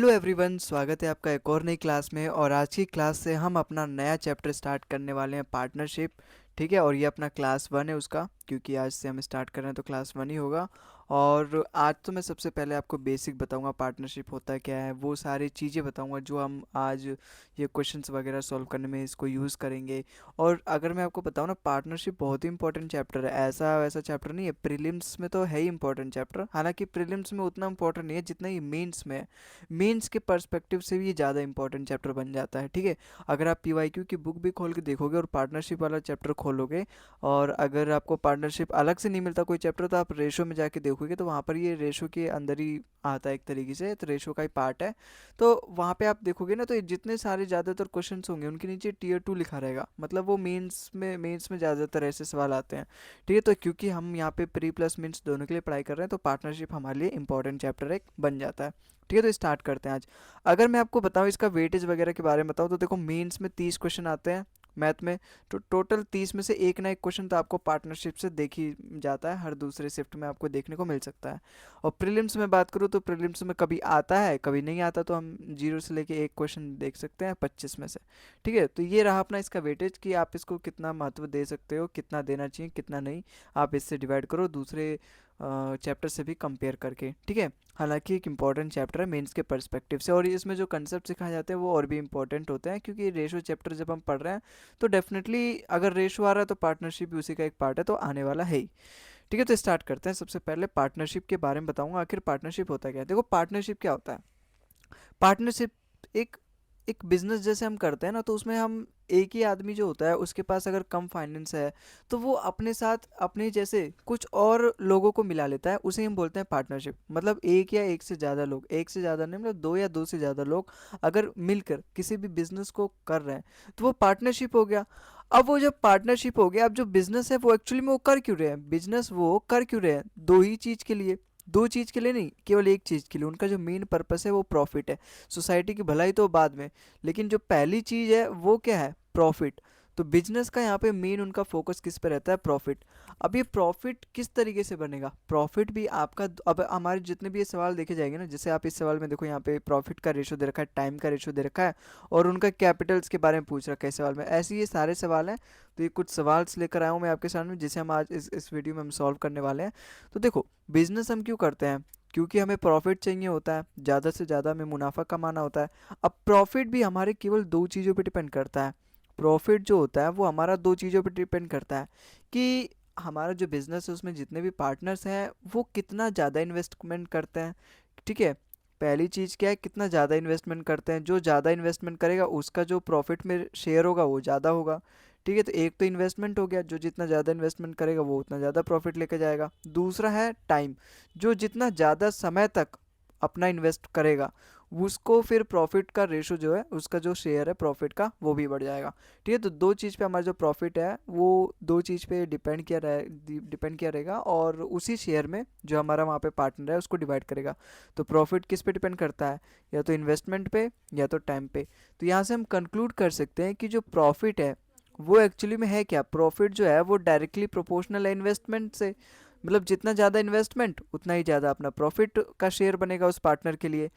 Hello everyone, स्वागत है आपका एक और नई क्लास में। और आज की क्लास से हम अपना नया चैप्टर स्टार्ट करने वाले हैं, पार्टनरशिप। ठीक है, और ये अपना क्लास 1 है उसका, क्योंकि आज से हम स्टार्ट कर रहे हैं तो क्लास 1 ही होगा। और आज तो मैं सबसे पहले आपको बेसिक बताऊंगा पार्टनरशिप होता क्या है, वो सारी चीज़ें बताऊंगा जो हम आज ये क्वेश्चंस वगैरह सॉल्व करने में इसको यूज़ करेंगे। और अगर मैं आपको बताऊं ना, पार्टनरशिप बहुत ही इंपॉर्टेंट चैप्टर है। ऐसा वैसा चैप्टर नहीं है, प्रीलिम्स में तो है ही इंपॉर्टेंट चैप्टर, हालांकि प्रीलिम्स में उतना इंपॉर्टेंट नहीं है जितना ही मेंस में है। मेंस के पर्सपेक्टिव से भी ये ज़्यादा इंपॉर्टेंट चैप्टर बन जाता है। ठीक है, अगर आप पीवाईक्यू की बुक भी खोल के देखोगे और पार्टनरशिप वाला चैप्टर खोलोगे, और अगर आपको पार्टनरशिप अलग से नहीं मिलता कोई चैप्टर, तो आप रेशो में जाके देखोगे तो वहाँ पर ये रेशो के अंदर ही आता है एक तरीके से, तो रेशो का ही पार्ट है। तो वहाँ पे आप देखोगे ना, तो ये जितने सारे ज़्यादातर क्वेश्चंस होंगे उनके नीचे टीयर 2 लिखा रहेगा, मतलब वो मेंस में ज़्यादातर ऐसे सवाल आते हैं। ठीक है, तो क्योंकि हम यहाँ पे प्री प्लस मेंस दोनों के लिए पढ़ाई कर रहे हैं, तो पार्टनरशिप हमारे लिए इंपॉर्टेंट चैप्टर एक बन जाता है। ठीक है, तो स्टार्ट करते हैं आज। अगर मैं आपको बताऊं इसका वेटेज वगैरह के बारे में बताऊं, तो देखो मेंस में 30 क्वेश्चन आते हैं मैथ में। तो टोटल 30 में से एक ना एक क्वेश्चन तो आपको पार्टनरशिप से देख ही जाता है, हर दूसरे शिफ्ट में आपको देखने को मिल सकता है। और प्रीलिम्स में बात करूँ तो प्रीलिम्स में कभी आता है कभी नहीं आता, तो हम 0 से लेके एक क्वेश्चन देख सकते हैं 25 में से। ठीक है, तो ये रहा अपना इसका वेटेज कि आप इसको कितना महत्व दे सकते हो, कितना देना चाहिए कितना नहीं। आप इससे डिवाइड करो दूसरे चैप्टर से भी कंपेयर करके। ठीक है, हालांकि एक इंपॉर्टेंट चैप्टर है मेंस के पर्सपेक्टिव से, और इसमें जो कंसेप्ट सिखाए जाते हैं वो और भी इंपॉर्टेंट होते हैं, क्योंकि रेशो चैप्टर जब हम पढ़ रहे हैं तो डेफिनेटली अगर रेशो आ रहा है तो पार्टनरशिप भी उसी का एक पार्ट है, तो आने वाला है ही। ठीक है, तो स्टार्ट करते हैं। सबसे पहले पार्टनरशिप के बारे में बताऊंगा, आखिर पार्टनरशिप होता क्या है। देखो, पार्टनरशिप क्या होता है। पार्टनरशिप एक एक बिजनेस जैसे हम करते हैं ना, तो उसमें हम एक ही आदमी जो होता है उसके पास अगर कम फाइनेंस है, तो वो अपने साथ अपने जैसे कुछ और लोगों को मिला लेता है, उसे हम बोलते हैं पार्टनरशिप। मतलब एक या एक से ज़्यादा लोग, एक से ज़्यादा नहीं, मतलब दो या दो से ज़्यादा लोग अगर मिलकर किसी भी बिजनेस को कर रहे हैं, तो वो पार्टनरशिप हो गया। अब वो जब पार्टनरशिप हो गया, अब जो बिजनेस है वो एक्चुअली में वो कर क्यों रहे हैं, बिजनेस वो कर क्यों रहे हैं, दो ही चीज़ के लिए। दो चीज़ के लिए नहीं, केवल एक चीज़ के लिए। उनका जो मेन पर्पस है वो प्रॉफिट है, सोसाइटी की भलाई तो बाद में, लेकिन जो पहली चीज़ है वो क्या है, प्रॉफिट। तो बिजनेस का यहाँ पे मेन उनका फोकस किस पे रहता है, प्रॉफिट। अब ये प्रॉफिट किस तरीके से बनेगा, प्रॉफिट भी आपका, अब हमारे जितने भी ये सवाल देखे जाएंगे ना, जैसे आप इस सवाल में देखो, यहाँ पे प्रॉफिट का रेशो दे रखा है, टाइम का रेशो दे रखा है, और उनका कैपिटल्स के बारे में पूछ रखा है इस सवाल में। ऐसे ये सारे सवाल हैं। तो ये कुछ सवाल लेकर आया हूँ मैं आपके सामने, जिसे हम आज इस वीडियो में हम सॉल्व करने वाले हैं। तो देखो, बिजनेस हम क्यों करते हैं, क्योंकि हमें प्रॉफिट चाहिए होता है, ज़्यादा से ज़्यादा हमें मुनाफा कमाना होता है। अब प्रॉफिट भी हमारे केवल दो चीज़ों पे डिपेंड करता है। प्रॉफिट जो होता है वो हमारा दो चीज़ों पे डिपेंड करता है, कि हमारा जो बिज़नेस है उसमें जितने भी पार्टनर्स हैं वो कितना ज़्यादा इन्वेस्टमेंट करते हैं। ठीक है, पहली चीज़ क्या है, कितना ज़्यादा इन्वेस्टमेंट करते हैं। जो ज़्यादा इन्वेस्टमेंट करेगा उसका जो प्रॉफिट में शेयर होगा वो ज़्यादा होगा। ठीक है, तो एक तो इन्वेस्टमेंट हो गया, जो जितना ज़्यादा इन्वेस्टमेंट करेगा वो उतना ज़्यादा प्रॉफिट लेके जाएगा। दूसरा है टाइम, जो जितना ज़्यादा समय तक अपना इन्वेस्ट करेगा उसको फिर प्रॉफिट का रेशो जो है, उसका जो शेयर है प्रॉफिट का, वो भी बढ़ जाएगा। ठीक है, तो दो चीज़ पे हमारा जो प्रॉफिट है वो दो चीज़ पे डिपेंड किया रहेगा, और उसी शेयर में जो हमारा वहाँ पे पार्टनर है उसको डिवाइड करेगा। तो प्रॉफिट किस पे डिपेंड करता है, या तो इन्वेस्टमेंट पे या तो टाइम पे। तो यहाँ से हम कंक्लूड कर सकते हैं कि जो प्रॉफिट है वो एक्चुअली में है क्या, प्रॉफिट जो है वो डायरेक्टली प्रोपोर्शनल है इन्वेस्टमेंट से। मतलब जितना ज़्यादा इन्वेस्टमेंट उतना ही ज़्यादा अपना प्रॉफिट का शेयर बनेगा उस पार्टनर के लिए।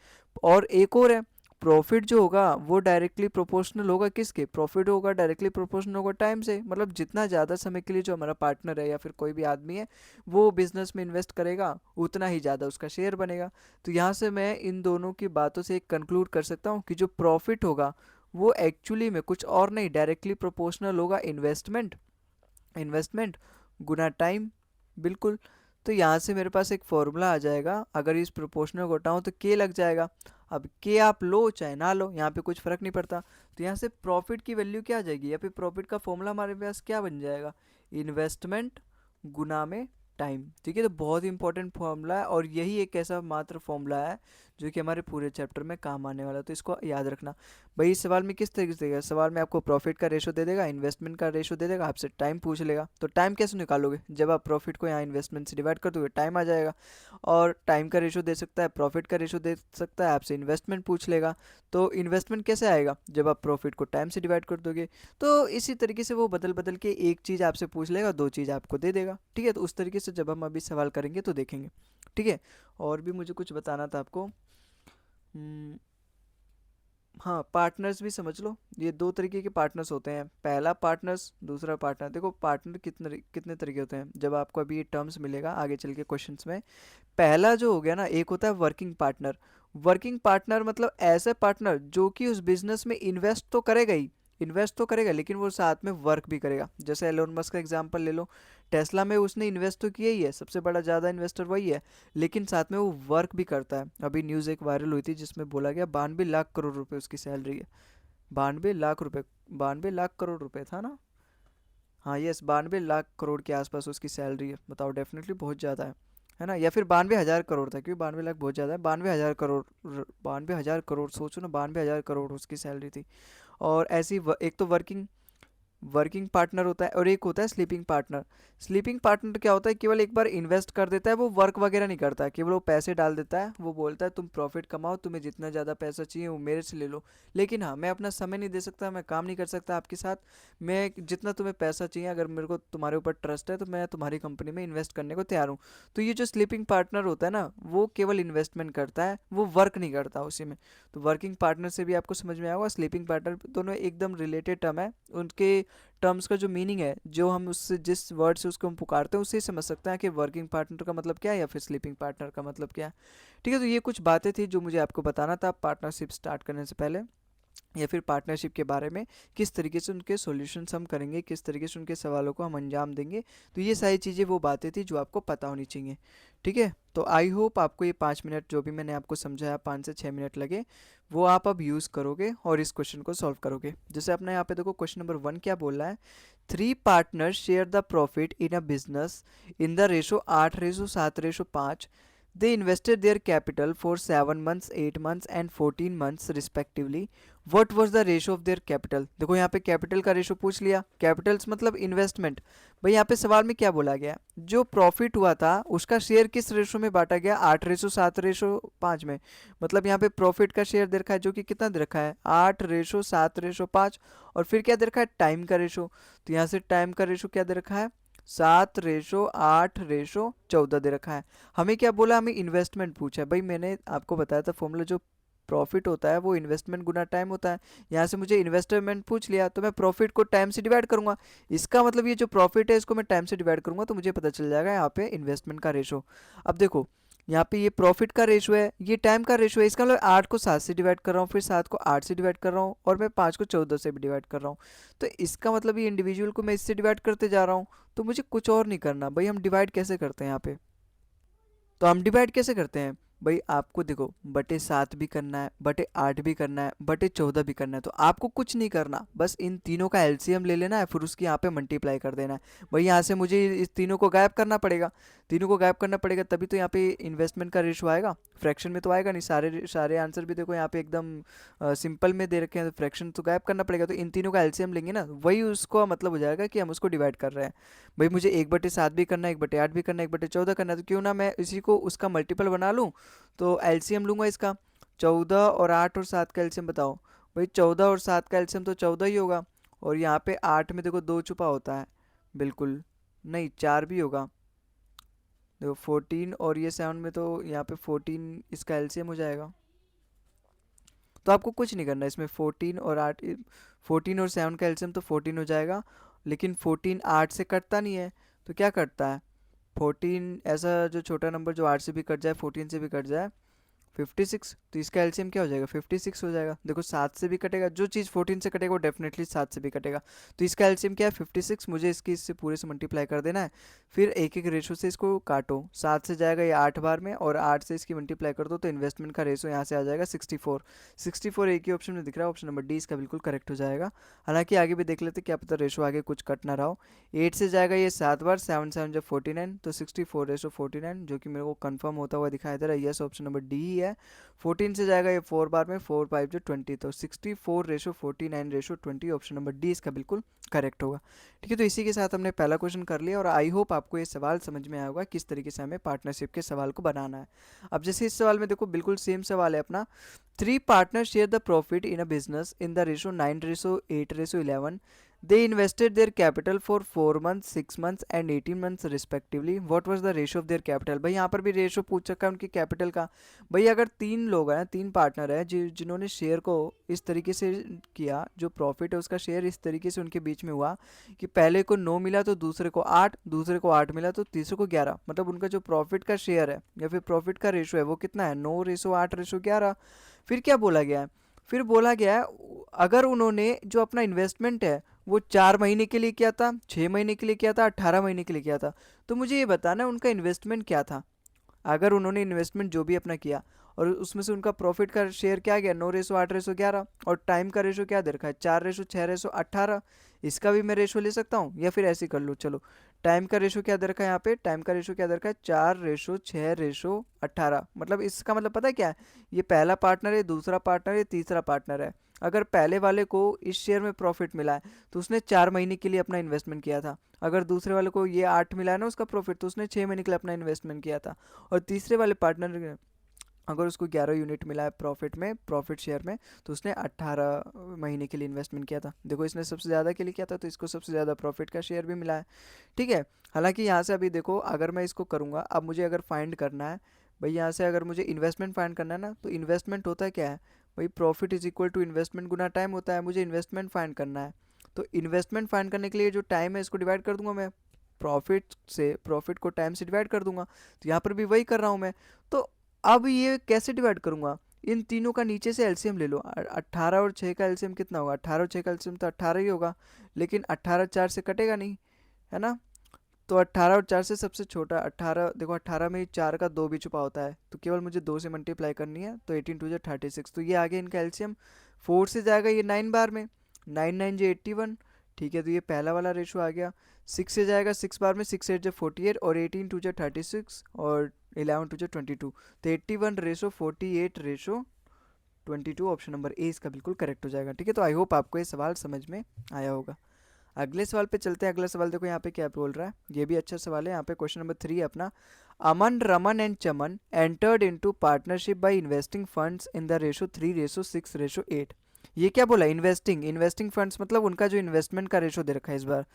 और एक और है, प्रॉफिट जो होगा वो डायरेक्टली प्रोपोर्शनल होगा किसके, प्रॉफिट होगा डायरेक्टली प्रोपोर्शनल होगा टाइम से। मतलब जितना ज़्यादा समय के लिए जो हमारा पार्टनर है या फिर कोई भी आदमी है वो बिजनेस में इन्वेस्ट करेगा, उतना ही ज़्यादा उसका शेयर बनेगा। तो यहाँ से मैं इन दोनों की बातों से एक कंक्लूड कर सकता हूँ कि जो प्रॉफिट होगा वो एक्चुअली में कुछ और नहीं, डायरेक्टली प्रोपोर्शनल होगा इन्वेस्टमेंट, इन्वेस्टमेंट गुना टाइम। बिल्कुल। तो यहाँ से मेरे पास एक फॉर्मूला आ जाएगा, अगर इस प्रोपोर्शनल को हटाऊँ तो के लग जाएगा। अब के आप लो चाहे ना लो, यहाँ पे कुछ फ़र्क नहीं पड़ता। तो यहाँ से प्रॉफिट की वैल्यू क्या आ जाएगी, यहाँ पे प्रॉफिट का फॉर्मूला हमारे पास क्या बन जाएगा, इन्वेस्टमेंट गुना में टाइम। ठीक है, तो बहुत ही इंपॉर्टेंट फॉर्मूला है, और यही एक ऐसा मात्र फॉर्मूला है जो कि हमारे पूरे चैप्टर में काम आने वाला है। तो इसको याद रखना। भाई इस सवाल में किस तरीके से देगा, सवाल में आपको प्रॉफिट का रेशो दे देगा, इन्वेस्टमेंट का रेशो दे देगा, आपसे टाइम पूछ लेगा। तो टाइम कैसे निकालोगे, जब आप प्रॉफिट को यहाँ इन्वेस्टमेंट से डिवाइड कर दोगे टाइम आ जाएगा। और टाइम का रेशो दे सकता है, प्रॉफिट का रेशो दे सकता है, आपसे इन्वेस्टमेंट पूछ लेगा। तो इन्वेस्टमेंट कैसे आएगा, जब आप प्रॉफिट को टाइम से डिवाइड कर दोगे। तो इसी तरीके से वो बदल बदल के एक चीज़ आपसे पूछ लेगा, दो चीज़ आपको दे देगा। ठीक है, तो उस तरीके से जब हम अभी सवाल करेंगे तो देखेंगे। ठीक है, और भी मुझे कुछ बताना था आपको। हाँ, पार्टनर्स भी समझ लो, ये दो तरीके के पार्टनर्स होते हैं, पहला पार्टनर्स, दूसरा पार्टनर। देखो पार्टनर कितने कितने तरीके होते हैं, जब आपको अभी ये टर्म्स मिलेगा आगे चल के क्वेश्चंस में। पहला जो हो गया ना, एक होता है वर्किंग पार्टनर। वर्किंग पार्टनर मतलब ऐसे पार्टनर जो कि उस बिजनेस में इन्वेस्ट तो करेगा ही, इन्वेस्ट तो करेगा, लेकिन वो साथ में वर्क भी करेगा। जैसे एलोन मस्क का एग्जांपल ले लो, टेस्ला में उसने इन्वेस्ट तो किया ही है, सबसे बड़ा ज़्यादा इन्वेस्टर वही है, लेकिन साथ में वो वर्क भी करता है। अभी न्यूज़ एक वायरल हुई थी जिसमें बोला गया 92 लाख करोड़ रुपए उसकी सैलरी है। 92 लाख रुपए, 92 लाख करोड़ रुपए था ना। हाँ यस, 92 लाख करोड़ के आसपास उसकी सैलरी है, बताओ, डेफिनेटली बहुत ज़्यादा है ना। या फिर 92 हज़ार करोड़ था, क्योंकि 92 लाख बहुत ज़्यादा है, 92 हज़ार करोड़। 92 हज़ार करोड़, सोचो ना, 92 हज़ार करोड़ उसकी सैलरी थी। और ऐसी एक तो वर्किंग वर्किंग पार्टनर होता है, और एक होता है स्लीपिंग पार्टनर। स्लीपिंग पार्टनर क्या होता है, केवल एक बार इन्वेस्ट कर देता है, वो वर्क वगैरह नहीं करता, केवल वो पैसे डाल देता है, वो बोलता है तुम प्रॉफिट कमाओ, तुम्हें जितना ज़्यादा पैसा चाहिए वो मेरे से ले लो, लेकिन हाँ मैं अपना समय नहीं दे सकता, मैं काम नहीं कर सकता आपके साथ। मैं जितना तुम्हें पैसा चाहिए, अगर मेरे को तुम्हारे ऊपर ट्रस्ट है तो मैं तुम्हारी कंपनी में इन्वेस्ट करने को तैयार हूँ। तो ये जो स्लीपिंग पार्टनर होता है ना, वो केवल इन्वेस्टमेंट करता है, वो वर्क नहीं करता उसी में। तो वर्किंग पार्टनर से भी आपको समझ में आएगा, स्लीपिंग पार्टनर, दोनों एकदम रिलेटेड टर्म है। उनके टर्म्स का जो मीनिंग है, जो हम उससे जिस वर्ड से उसको हम पुकारते हैं, उससे ही समझ सकते हैं कि वर्किंग पार्टनर का मतलब क्या है या फिर स्लीपिंग पार्टनर का मतलब क्या है। ठीक है, तो ये कुछ बातें थी जो मुझे आपको बताना था पार्टनरशिप स्टार्ट करने से पहले, या फिर पार्टनरशिप के बारे में, किस तरीके से उनके सॉल्यूशंस हम करेंगे, किस तरीके से उनके सवालों को हम अंजाम देंगे। तो ये सारी चीज़ें वो बातें थी जो आपको पता होनी चाहिए। ठीक है, तो आई होप आपको ये 5 मिनट जो भी मैंने आपको समझाया, 5 से 6 मिनट लगे, वो आप अब यूज़ करोगे और इस क्वेश्चन को सॉल्व करोगे। जैसे अपने यहाँ पे देखो क्वेश्चन नंबर 1 क्या बोल रहा है, 3 partners share the profit in a business in the ratio 8:7:5। They invested their capital for 7 months, 8 months and 14 months respectively. What was the ratio of their capital? देखो यहाँ पे कैपिटल का रेशो पूछ लिया, कैपिटल्स मतलब इन्वेस्टमेंट। भाई यहाँ पे सवाल में क्या बोला गया, जो प्रॉफिट हुआ था उसका शेयर किस रेशो में बांटा गया, 8:7:5 में। मतलब यहाँ पे प्रॉफिट का शेयर दे रखा है, जो कि कितना दे रखा है, 8:7:5। और फिर क्या दे रखा है, टाइम का रेशो। तो यहाँ से टाइम का रेशो क्या दे रखा है, 7:8:14 दे रखा है। हमें क्या बोला, हमें इन्वेस्टमेंट पूछा है। भाई मैंने आपको बताया था फॉर्मूला, जो प्रॉफिट होता है वो इन्वेस्टमेंट गुना टाइम होता है। यहाँ से मुझे इन्वेस्टमेंट पूछ लिया, तो मैं प्रॉफिट को टाइम से डिवाइड करूंगा। इसका मतलब ये जो प्रॉफिट है इसको मैं टाइम से डिवाइड करूंगा, तो मुझे पता चल जाएगा यहाँ पे इन्वेस्टमेंट का रेशो। अब देखो यहाँ पे ये प्रॉफिट का रेशो है, ये टाइम का रेशो है, इसका मतलब 8 को 7 से डिवाइड कर रहा हूँ, फिर 7 को 8 से डिवाइड कर रहा हूँ, और मैं 5 को 14 से भी डिवाइड कर रहा हूँ। तो इसका मतलब ये इंडिविजुअल को मैं इससे डिवाइड करते जा रहा हूँ। तो मुझे कुछ और नहीं करना। भाई हम डिवाइड कैसे करते हैं यहाँ पे, तो हम डिवाइड कैसे करते हैं, भाई आपको देखो बटे 7 भी करना है, बटे 8 भी करना है, बटे 14 भी करना है, तो आपको कुछ नहीं करना, बस इन तीनों का एलसीएम ले लेना है, फिर उसकी यहाँ पे मल्टीप्लाई कर देना है। भाई यहाँ से मुझे इस तीनों को गायब करना पड़ेगा, तीनों को गायब करना पड़ेगा, तभी तो यहाँ पे इन्वेस्टमेंट का रेशो आएगा, फ्रैक्शन में तो आएगा नहीं। सारे सारे आंसर भी देखो यहाँ पे एकदम सिंपल में दे रखे हैं, तो फ्रैक्शन तो गायब करना पड़ेगा। तो इन तीनों का एलसीएम लेंगे ना, वही उसको मतलब हो जाएगा कि हम उसको डिवाइड कर रहे हैं। भाई मुझे 1/7 भी करना है, 1/8 भी करना है, 1/14 करना है, तो क्यों ना मैं इसी को उसका मल्टीपल बना लूँ। तो एलसीएम लूँगा इसका, 14 और 8 और 7 का एलसीएम बताओ। भाई 14 और 7 का एलसीएम तो 14 ही होगा, और यहाँ पे 8 में देखो 2 छुपा होता है, बिल्कुल नहीं, 4 भी होगा। देखो 14 और ये 7 में तो यहाँ पे 14 इसका एलसीएम हो जाएगा। तो आपको कुछ नहीं करना इसमें, 14 और 8, 14 और 7 का एलसीएम तो 14 हो जाएगा, लेकिन 14 8 से कटता नहीं है, तो क्या कटता है, 14 ऐसा जो छोटा नंबर जो 8 से भी कट जाए, 14 से भी कट जाए, 56। तो इसका एलसीएम क्या हो जाएगा, 56 हो जाएगा। देखो 7 से भी कटेगा, जो चीज़ 14 से कटेगा वो डेफिनेटली 7 से भी कटेगा। तो इसका एलसीएम क्या है, 56। मुझे इसकी इससे पूरे से मल्टीप्लाई कर देना है, फिर एक एक रेशो से इसको काटो, 7 से जाएगा ये 8 बार में, और 8 से इसकी मल्टीप्लाई कर दो, तो इन्वेस्टमेंट का रेशो यहाँ से आ जाएगा 64। 64 एक ही ऑप्शन में दिख रहा है, ऑप्शन नंबर डी इसका बिल्कुल करेक्ट हो जाएगा। हालांकि आगे भी देख लेते, क्या पता रेशो आगे कुछ कट ना रहा हो। 8 से जाएगा ये 7 बार, 7 7 जब 49, तो 64:49, जो कि मेरे को कंफर्म होता हुआ दिखाई दे रहा है, यस ऑप्शन नंबर डी ही है। 14 से जाएगा ये 4 बार में, 4 5 जो 20, तो 64:49:20, ऑप्शन नंबर डी इसका बिल्कुल करेक्ट होगा। ठीक है, तो इसी के साथ हमने पहला क्वेश्चन कर लिया, और आई होप आपको ये सवाल समझ में आया होगा किस तरीके से हमें पार्टनरशिप के सवाल को बनाना है। अब जैसे इस सवाल में देखो बिल्कुल सेम सवाल है अपना, 3 partner share the profit in a business in the ratio 9:8:11। They invested their capital for 4 months, 6 months and 18 months respectively, what was the ratio of their capital. भाई यहाँ पर भी रेशो पूछ रखा है उनकी कैपिटल का। भाई अगर 3 लोग हैं, 3 पार्टनर है जिन्होंने शेयर को इस तरीके से किया, जो प्रॉफिट है उसका शेयर इस तरीके से उनके बीच में हुआ कि पहले को 9 मिला तो दूसरे को 8, दूसरे को 8 मिला तो तीसरे को 11, मतलब उनका जो प्रॉफिट का शेयर है या फिर प्रॉफिट का रेशो है वो कितना है, 9:8:11। फिर क्या बोला गया है, फिर बोला गया है अगर उन्होंने जो अपना इन्वेस्टमेंट है वो 4 महीने के लिए किया था, 6 महीने के लिए किया था, 18 महीने के लिए किया था, तो मुझे ये बताना है उनका इन्वेस्टमेंट क्या था। अगर उन्होंने इन्वेस्टमेंट जो भी अपना किया और उसमें से उनका प्रॉफिट का शेयर क्या गया, 9:8:11, और टाइम का रेशो क्या दे रखा है, 4:6:18। इसका भी मैं रेशो ले सकता हूँ या फिर ऐसे ही कर लो। चलो, टाइम का रेशो क्या दे रखा है, यहाँ पे टाइम का रेशो क्या दे रखा है, 4:6:18। मतलब इसका मतलब पता है क्या है, ये पहला पार्टनर है, दूसरा पार्टनर है, तीसरा पार्टनर है। अगर पहले वाले को इस शेयर में प्रॉफिट मिला है तो उसने 4 महीने के लिए अपना इन्वेस्टमेंट किया था। अगर दूसरे वाले को ये 8 मिला है ना उसका प्रॉफिट, तो उसने 6 महीने के लिए अपना इन्वेस्टमेंट किया था। और तीसरे वाले पार्टनर ने अगर उसको 11 यूनिट मिला है प्रॉफिट में, प्रॉफिट शेयर में, तो उसने 18 महीने के लिए इन्वेस्टमेंट किया था। देखो इसने सबसे ज़्यादा के लिए किया था तो इसको सबसे ज़्यादा प्रॉफिट का शेयर भी मिला है। ठीक है। हालांकि यहाँ से अभी देखो अगर मैं इसको करूँगा, अब मुझे अगर फाइंड करना है, भाई यहाँ से अगर मुझे इन्वेस्टमेंट फाइंड करना है ना, तो इन्वेस्टमेंट होता है क्या है, भाई profit is equal to investment गुना टाइम होता है। मुझे इन्वेस्टमेंट फाइंड करना है, तो इन्वेस्टमेंट फाइंड करने के लिए जो टाइम है इसको डिवाइड कर दूंगा मैं प्रॉफिट से, प्रॉफिट को टाइम से डिवाइड कर दूंगा। तो यहाँ पर भी वही कर रहा हूँ मैं। तो अब ये कैसे डिवाइड करूंगा, इन तीनों का नीचे से एलसीएम ले लो। 18 और 6 का एलसीएम कितना होगा, 18 और 6 का एलसीएम तो 18 ही होगा, लेकिन 18 4 से कटेगा नहीं, है ना। तो 18 और 4 से सबसे छोटा 18, देखो 18 में 4 का 2 भी छुपा होता है, तो केवल मुझे 2 से मल्टीप्लाई करनी है, तो 18×2 = 36। तो ये आ गया इनका एलसीएम। 4 से जाएगा ये 9 बार में, 9×9 = 81। ठीक है, तो ये पहला वाला रेशो आ गया। 6 से जाएगा 6 बार में, 6×8 = 48, और 18×2 = 36, और 11×2 = 22। तो 81:48:22, ऑप्शन नंबर ए इसका बिल्कुल करेक्ट हो जाएगा। ठीक है, तो आई होप आपको ये सवाल समझ में आया होगा। अगले सवाल पे चलते हैं। अगला सवाल देखो यहाँ पे क्या बोल रहा है, ये भी अच्छा सवाल है। यहाँ पे क्वेश्चन नंबर 3 है अपना। Aman, Raman and Chaman entered into partnership by investing funds in the ratio 3:6:8। ये क्या बोला, इन्वेस्टिंग, इन्वेस्टिंग फंड्स मतलब उनका जो इन्वेस्टमेंट का रेशो दे रखा है इस बार।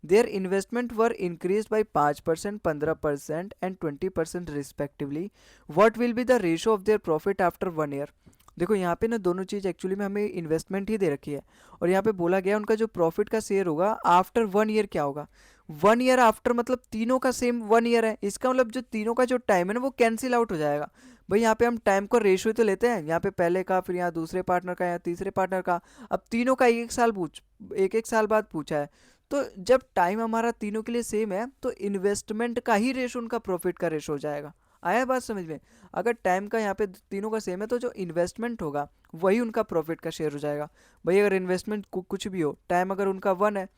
Their investment were increase by 5%, 15% एंड 20% respectively. What will be the ratio of their profit after 1 year. देखो यहाँ पे ना दोनों चीज़ एक्चुअली में हमें इन्वेस्टमेंट ही दे रखी है, और यहाँ पे बोला गया उनका जो प्रॉफिट का शेयर होगा आफ्टर 1 ईयर क्या होगा। 1 ईयर आफ्टर मतलब तीनों का सेम 1 ईयर है, इसका मतलब जो तीनों का जो टाइम है ना वो कैंसिल आउट हो जाएगा। भाई यहाँ पे हम टाइम का रेशियो तो लेते हैं, यहाँ पे पहले का, फिर यहाँ दूसरे पार्टनर का, यहाँ तीसरे पार्टनर का। अब तीनों का एक एक साल बाद पूछा है, तो जब टाइम हमारा तीनों के लिए सेम है तो इन्वेस्टमेंट का ही रेशो उनका प्रॉफिट का रेशो हो जाएगा। आया बात समझ में। अगर टाइम का यहाँ पे तीनों का सेम है तो जो इन्वेस्टमेंट होगा वही उनका प्रॉफिट का शेयर हो जाएगा। भाई अगर इन्वेस्टमेंट कुछ भी हो, टाइम अगर उनका 1 है,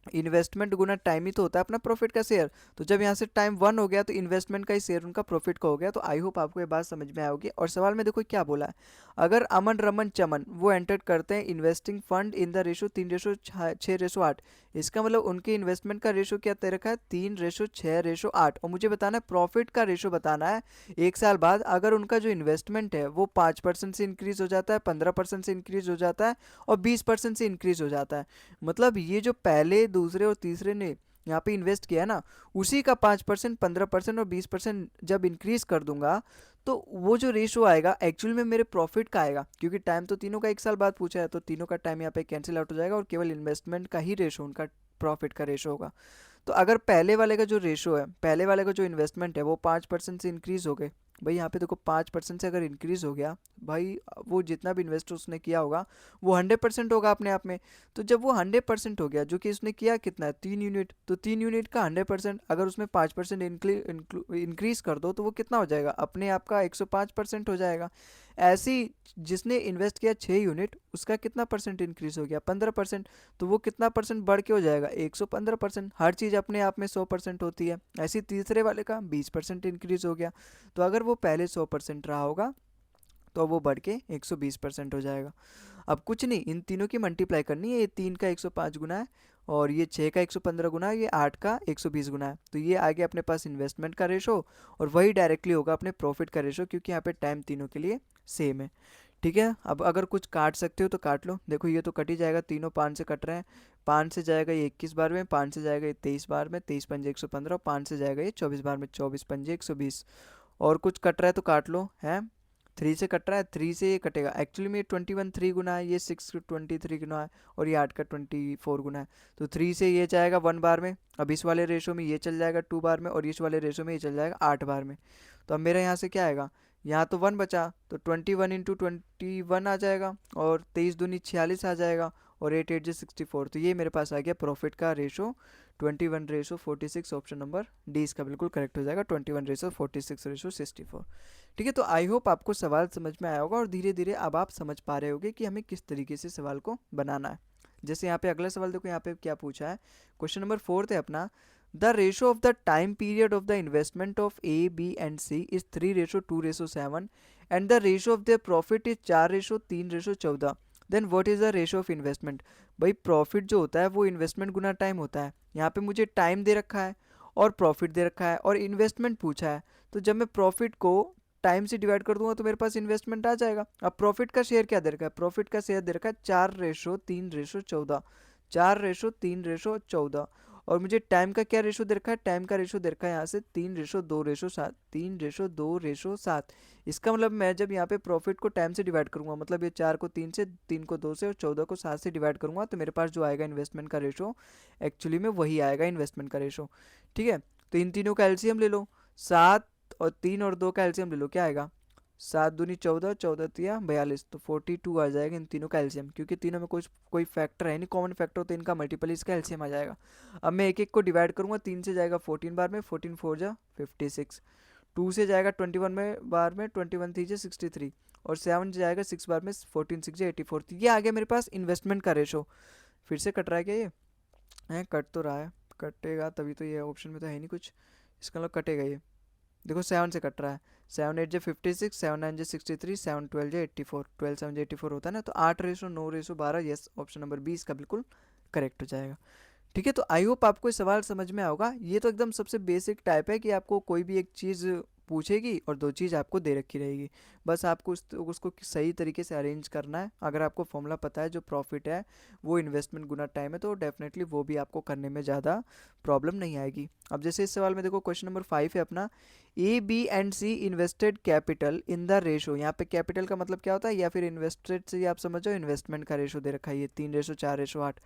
इन्वेस्टमेंट गुना टाइम ही तो होता है अपना प्रॉफिट का शेयर। तो जब यहाँ से टाइम 1 हो गया तो इन्वेस्टमेंट का ही शेयर उनका प्रॉफिट का हो गया। तो आई होप आपको ये बात समझ में आएगी। और सवाल में देखो क्या बोला है, अगर अमन, रमन, चमन वो एंटर करते हैं investing fund in the ratio 3:6:8, इसका मतलब उनके इन्वेस्टमेंट का रेशो क्या तय रखा है, 3:6:8। और मुझे बताना है प्रॉफिट का रेशो बताना है एक साल बाद। अगर उनका जो इन्वेस्टमेंट है वो 5% से इंक्रीज हो जाता है, 15% से इंक्रीज हो जाता है, और 20% से इंक्रीज हो जाता है, मतलब ये जो पहले, दूसरे और तीसरे ने यहाँ पे इन्वेस्ट किया है ना, उसी का 5%, 15% और 20% जब इंक्रीज कर दूंगा, तो वो जो रेशो आएगा एक्चुअल में मेरे प्रॉफिट का आएगा। क्योंकि टाइम तो तीनों का एक साल बाद पूछा है, तो तीनों का टाइम यहाँ पे कैंसिल आउट हो जाएगा और केवल इन्वेस्टमेंट का ही रेशो उनका प्रॉफिट का रेशो होगा। तो अगर पहले वाले का जो रेशो है, पहले वाले का जो इन्वेस्टमेंट है वो 5% से इंक्रीज हो गए, भाई यहाँ पे देखो 5% से अगर इंक्रीज हो गया, भाई वो जितना भी इन्वेस्ट उसने किया होगा वो 100% होगा अपने आप में। तो जब वो 100% हो गया, जो कि उसने किया कितना है, 3 यूनिट, तो 3 यूनिट का 100% अगर उसमें 5% इंक्रीज कर दो तो वो कितना हो जाएगा, अपने आप का 105% हो जाएगा। ऐसे ही जिसने इन्वेस्ट किया 6 यूनिट, उसका कितना परसेंट इंक्रीज हो गया, 15%, तो वो कितना परसेंट बढ़ के हो जाएगा, 115%। हर चीज़ अपने आप में 100% होती है। ऐसे ही तीसरे वाले का 20% इंक्रीज हो गया, तो अगर वो पहले 100% रहा होगा तो वो बढ़ के 120% हो जाएगा। अब कुछ नहीं, इन तीनों की मल्टीप्लाई करनी है, ये 3 का 105 गुना है, और ये 6 का 115 गुना है, ये 8 का 120 गुना है। तो ये आ गया अपने पास इन्वेस्टमेंट का रेशो, और वही डायरेक्टली होगा अपने प्रॉफिट का रेशो, क्योंकि यहाँ पे टाइम तीनों के लिए सेम है। ठीक है। अब अगर कुछ काट सकते हो तो काट लो। देखो ये तो कट ही जाएगा, तीनों 5 से कट रहे हैं। 5 से जाएगा ये 21 बार में, 5 से जाएगा ये 23 बार में, 23 पंजे 115, 5 से जाएगा ये 24 बार में, 24 पंजे 120। और कुछ कट रहा है तो काट लो है। 3 से कट रहा है, 3 से ये कटेगा। एक्चुअली में ये 21 3 गुना है, ये 6 23 गुना है, और ये 8 का 24 गुना है। तो 3 से ये जाएगा 1 बार में, अब इस वाले रेशो में ये चल जाएगा 2 बार में, और इस वाले रेशो में ये चल जाएगा 8 बार में। तो अब मेरा यहाँ से क्या आएगा, यहाँ तो 1 बचा, तो 21 इंटू 21 आ जाएगा, और 23 दूनी 46 आ जाएगा, और 8 8 64। तो ये मेरे पास आ गया प्रॉफिट का रेशो 21:46। ऑप्शन नंबर डी इसका बिल्कुल करेक्ट हो जाएगा, 21:46:64। ठीक है। तो आई होप आपको सवाल समझ में आया होगा, और धीरे धीरे अब आप समझ पा रहे होगे कि हमें किस तरीके से सवाल को बनाना है। जैसे यहाँ पे अगला सवाल देखो, यहाँ पे क्या पूछा है, क्वेश्चन नंबर 4 है अपना। The ratio of the time period of the investment of A B and C is 3:2:7 and the ratio of the profit is 4:3:14। Then what is the ratio of investment. भाई profit जो होता है वो investment गुना time होता है। यहाँ पे मुझे टाइम दे रखा है और प्रॉफिट दे रखा है और इन्वेस्टमेंट पूछा है, तो जब मैं प्रॉफिट को टाइम से डिवाइड कर दूंगा तो मेरे पास इन्वेस्टमेंट आ जाएगा। अब प्रॉफिट का शेयर क्या दे रखा है, प्रॉफिट का शेयर दे रखा है 4:3:14, 4:3:14। और मुझे टाइम का क्या रेशो दे रखा है, टाइम का रेशो दे रखा है यहाँ से 3:2:7, 3:2:7। इसका मतलब मैं जब यहाँ पे प्रॉफिट को टाइम से डिवाइड करूंगा, मतलब ये 4 को 3 से, 3 को 2 से, और 14 को 7 से डिवाइड करूंगा, तो मेरे पास जो आएगा इन्वेस्टमेंट का रेशो, एक्चुअली में वही आएगा इन्वेस्टमेंट का रेशो। ठीक है। तो इन तीनों का एलसीएम ले लो, 7 और 3 और 2 का एलसीएम ले लो, क्या आएगा, 7 दूनी 14, 14 तिया 42, तो 42 आ जाएगा इन तीनों का एलसीएम, क्योंकि तीनों में कोई फैक्टर है नहीं, कॉमन फैक्टर, तो इनका मल्टीपल इसका एलसीएम आ जाएगा। अब मैं एक एक को डिवाइड करूंगा, 3 से जाएगा 14 बार में, 14 4 जा 56, 2 से जाएगा 21 में बार में, 21 3 जा 63, और 7 से जाएगा 6 बार में, 14 6 जा 84। तो ये आ गया मेरे पास इन्वेस्टमेंट का रेशो। फिर से कट रहा है क्या ये, है कट तो रहा है, कटेगा तभी तो, ये ऑप्शन में तो है नहीं कुछ, इसका मतलब कटेगा ये। देखो 7 से कट रहा है, 7 8 जा 56, 7 9 जा 63, 7 12 जा 84, 12 7 जा 84 होता है ना, तो 8:9:12। यस, ऑप्शन नंबर 20 का बिल्कुल करेक्ट हो जाएगा। ठीक है। तो आई होप आपको ये सवाल समझ में आएगा। ये तो एकदम सबसे बेसिक टाइप है कि आपको कोई भी एक चीज़ पूछेगी और दो चीज़ आपको दे रखी रहेगी, बस आपको उसको सही तरीके से अरेंज करना है। अगर आपको फॉर्मूला पता है, जो प्रॉफिट है वो इन्वेस्टमेंट गुना टाइम है, तो डेफिनेटली वो भी आपको करने में ज़्यादा प्रॉब्लम नहीं आएगी। अब जैसे इस सवाल में देखो, क्वेश्चन नंबर 5 है अपना। A B and C invested capital in the ratio, यहाँ पे कैपिटल का मतलब क्या होता है, या फिर इन्वेस्टेड से आप समझो इन्वेस्टमेंट का रेशो दे रखा है ये 3:4:8।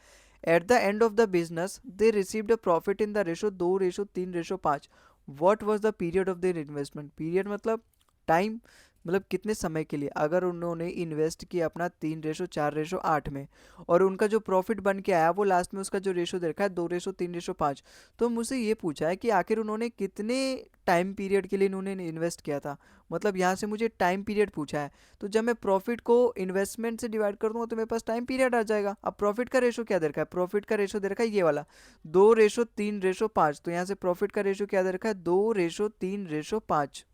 Eight the end of the business they received a profit in the ratio 2:3:5। What was the period of their investment. Period मतलब टाइम, मतलब कितने समय के लिए। अगर उन्होंने इन्वेस्ट किया अपना 3:4:8 में, और उनका जो प्रॉफिट बन के आया वो लास्ट में उसका जो रेशो देखा है 2:3:5, तो मुझसे ये पूछा है कि आखिर उन्होंने कितने टाइम पीरियड के लिए उन्होंने इन्वेस्ट किया था। मतलब यहाँ से मुझे टाइम पीरियड पूछा है, तो जब मैं प्रॉफिट को इन्वेस्टमेंट से डिवाइड कर दूंगा तो मेरे पास टाइम पीरियड आ जाएगा। अब प्रॉफिट का रेशो क्या दे रखा है, प्रॉफिट का रेशो दे रखा है ये वाला 2:3:5, तो यहाँ से प्रॉफिट का रेशो क्या दे रखा है 2:3:5।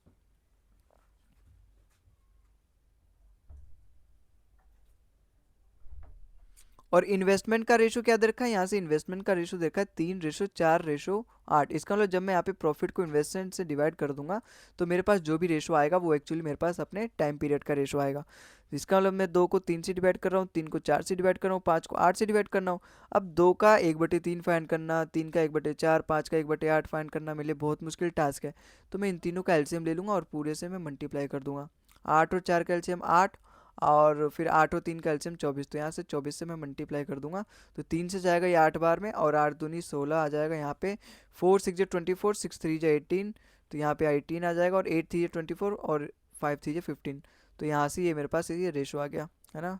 और इन्वेस्टमेंट का रेशो क्या दे रखा है, यहाँ से इन्वेस्टमेंट का रेशो देखा है 3:4:8। इसका मतलब जब मैं यहाँ पे प्रॉफिट को इन्वेस्टमेंट से डिवाइड कर दूंगा तो मेरे पास जो भी रेशो आएगा वो एक्चुअली मेरे पास अपने टाइम पीरियड का रेशो आएगा। इसका मतलब मैं 2 को 3 से डिवाइड कर रहा हूँ, 3 को 4 से डिवाइड कर रहा हूँ, 5 को 8 से डिवाइड करना हूँ। अब 2 का 1/3 फाइंड करना, 3 का 1/4, 5 का 1/8 फाइंड करना मेरे लिए बहुत मुश्किल टास्क है। तो मैं इन तीनों का एलसीएम ले लूँगा और पूरे से मैं मल्टीप्लाई कर दूंगा। 8 और 4 का एलसीएम 8, और फिर 8 और 3 का एलसीएम 24, तो यहाँ से 24 से मैं मल्टीप्लाई कर दूंगा, तो 3 से जाएगा ये 8 बार में, और 8 दूनी 16 आ जाएगा यहाँ पे, 4 6 जा 24, 6 3 जा 18, तो यहाँ पे 18 आ जाएगा, और 8 3 जा 24, और 5 3 जा 15। तो यहाँ से ये मेरे पास ये रेशो आ गया है ना।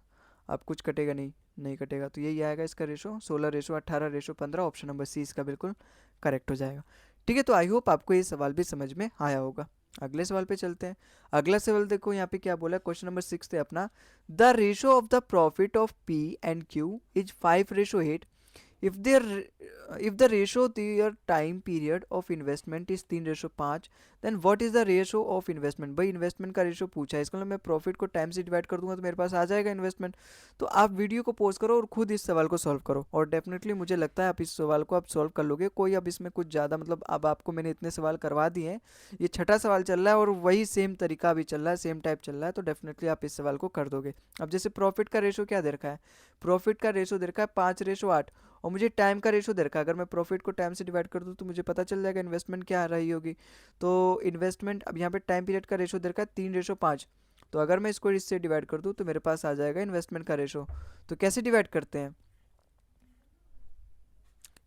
अब कुछ कटेगा नहीं, नहीं कटेगा, तो यही आएगा इसका रेशो 16:18:15। ऑप्शन नंबर सी इसका बिल्कुल करेक्ट हो जाएगा। ठीक है। तो आई होप आपको ये सवाल भी समझ में आया होगा। अगले सवाल पे चलते हैं। अगला सवाल देखो यहाँ पे क्या बोला, क्वेश्चन नंबर 6 है अपना। The ratio of the profit of P and Q is 5:8 if the ratio their time period of investment is 3:5, then what is the ratio of investment? भाई इन्वेस्टमेंट का रेशो पूछा है, इसका मतलब मैं प्रॉफिट को टाइम से डिवाइड कर दूंगा तो मेरे पास आ जाएगा इन्वेस्टमेंट। तो आप वीडियो को पॉज करो और खुद इस सवाल को सॉल्व करो, और डेफिनेटली मुझे लगता है आप इस सवाल को आप सॉल्व कर लोगे। कोई अब इसमें कुछ ज़्यादा मतलब अब आपको मैंने इतने सवाल करवा दिए हैं, ये छठा सवाल चल रहा है और वही सेम तरीका अभी चल रहा है, सेम टाइप चल रहा है, तो डेफिनेटली आप इस सवाल को कर दोगे। अब जैसे प्रॉफिट का रेशो क्या दे रखा है, प्रॉफिट का रेशो दे रखा है 5:8, और मुझे टाइम का रेशो दे रखा है। अगर मैं प्रॉफिट को टाइम से डिवाइड कर दूँ तो मुझे पता चल जाएगा इन्वेस्टमेंट क्या आ रही होगी। तो इन्वेस्टमेंट अब यहाँ पे टाइम पीरियड का रेशो दे रखा है 3:5, तो अगर मैं इसको इससे डिवाइड कर दूँ तो मेरे पास आ जाएगा इन्वेस्टमेंट का रेशो। तो कैसे डिवाइड करते हैं,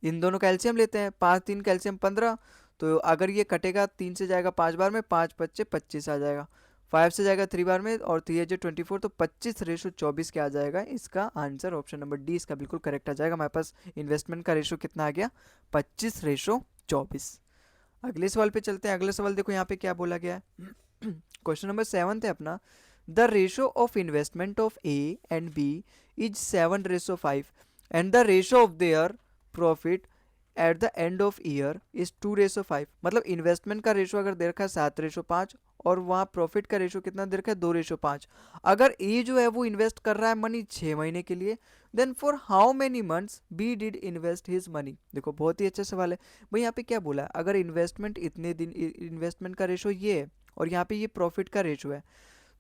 इन दोनों का एलसीएम लेते हैं, 5 3 का एलसीएम 15, तो अगर ये कटेगा 3 से जाएगा 5 बार में, 5 5 25 आ जाएगा, 5 से जाएगा 3 बार में और 3 जो 24, तो 25:24 क्या आ जाएगा, इसका आंसर ऑप्शन नंबर डी इसका बिल्कुल करेक्ट आ जाएगा। हमारे पास इन्वेस्टमेंट का रेशो कितना आ गया, 25:24। अगले सवाल पे चलते हैं। अगले सवाल देखो यहाँ पे क्या बोला गया है। क्वेश्चन नंबर 7 है अपना, the ratio of investment of A and B is 7:5 and the ratio of their profit at the end of year is 2:5। मतलब इन्वेस्टमेंट का रेशो अगर दे रखा है 7:5 और वहाँ प्रॉफिट का रेशो कितना दे रखा है 2:5। अगर ए जो है वो इन्वेस्ट कर रहा है मनी 6 महीने के लिए, then for how many months B did invest his money. देखो बहुत ही अच्छा सवाल है भाई। यहाँ पे क्या बोला है, अगर इन्वेस्टमेंट इतने दिन, इन्वेस्टमेंट का रेशो ये है और यहाँ पे ये प्रॉफिट का रेशो है,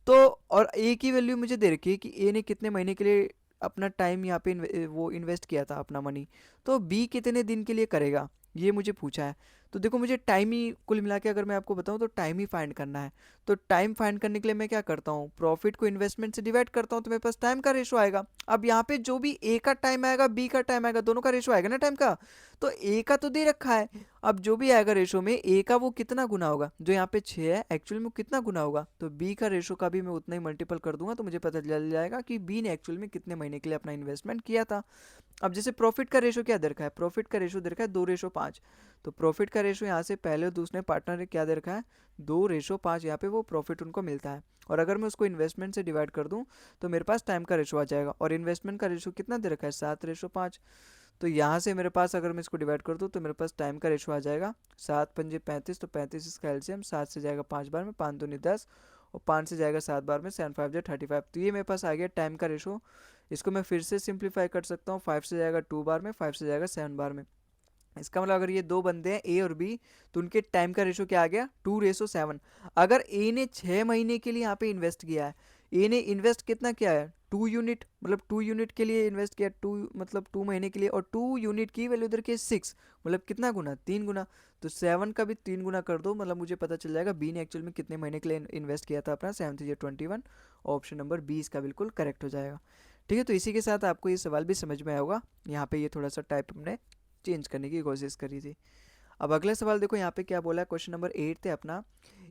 तो और ए की वैल्यू मुझे दे रखी है कि ए ने कितने महीने के लिए अपना टाइम यहाँ पे वो इन्वेस्ट किया था अपना मनी, तो बी कितने दिन के लिए करेगा ये मुझे पूछा है। तो देखो मुझे टाइम ही कुल मिला के अगर मैं आपको बताऊं तो टाइम ही फाइंड करना है। तो टाइम फाइंड करने के लिए मैं क्या करता हूँ, प्रॉफिट को इन्वेस्टमेंट से डिवाइड करता हूँ तो मेरे पास टाइम का रेशो आएगा। अब यहाँ पे जो भी ए का टाइम आएगा बी का टाइम आएगा, दोनों का रेशो आएगा ना टाइम का, तो ए का तो दे रखा है, अब जो भी आएगा रेशो में ए का वो कितना गुना होगा, जो यहाँ पे 6 है एक्चुअल में वो कितना गुना होगा, तो बी का रेशो का भी मैं उतना ही मल्टीपल कर दूंगा तो मुझे पता चल जाएगा कि बी ने एक्चुअल में कितने महीने के लिए अपना इन्वेस्टमेंट किया था। अब जैसे प्रॉफिट का रेशो क्या दे रखा है, प्रॉफिट का रेशो दे रखा है 2:5, तो प्रॉफिट का रेशो यहाँ से पहले और दूसरे पार्टनर ने क्या दे रखा है 2:5, यहाँ पे वो प्रॉफिट उनको मिलता है। और अगर मैं उसको इन्वेस्टमेंट से डिवाइड कर दूँ तो मेरे पास टाइम का रेशो आ जाएगा, और इन्वेस्टमेंट का रेशो कितना दे रखा है 7:5। तो यहाँ से मेरे पास अगर मैं इसको डिवाइड कर दूँ तो मेरे पास टाइम का रेशो आ जाएगा 7×5 = 35, तो 35 इसका एलसीएम, 7 से जाएगा 5 बार में, 5 दूनी 10, और 5 से जाएगा 7 बार में, 7×5 = 35। तो ये मेरे पास आ गया टाइम का रेशो। इसको मैं फिर से सिंप्लीफाई कर सकता हूँ, 5 से जाएगा 2 बार में, 5 से जाएगा 7 बार में। इसका मतलब अगर ये दो बंदे हैं ए और बी, तो उनके टाइम का रेशो क्या आ गया 2:7। अगर ए ने 6 महीने के लिए यहाँ पे इन्वेस्ट किया है, ए ने इन्वेस्ट कितना किया है 2 यूनिट, मतलब 2 यूनिट के लिए इन्वेस्ट किया, 2 महीने के लिए, और 2 यूनिट की वैल्यू उधर की 6, मतलब कितना गुना 3 गुना, तो 7 का भी 3 गुना कर दो, मतलब मुझे पता चल जाएगा बी ने एक्चुअल में कितने महीने के लिए इन्वेस्ट किया था अपना, 7×3 = 21। ऑप्शन नंबर बी इसका बिल्कुल करेक्ट हो जाएगा। ठीक है, तो इसी के साथ आपको ये सवाल भी समझ में आया होगा। यहाँ पे ये थोड़ा सा टाइप हमने चेंज करने की कोशिश करी थी। अब अगला सवाल देखो यहाँ पे क्या बोला है, क्वेश्चन नंबर 8 है अपना,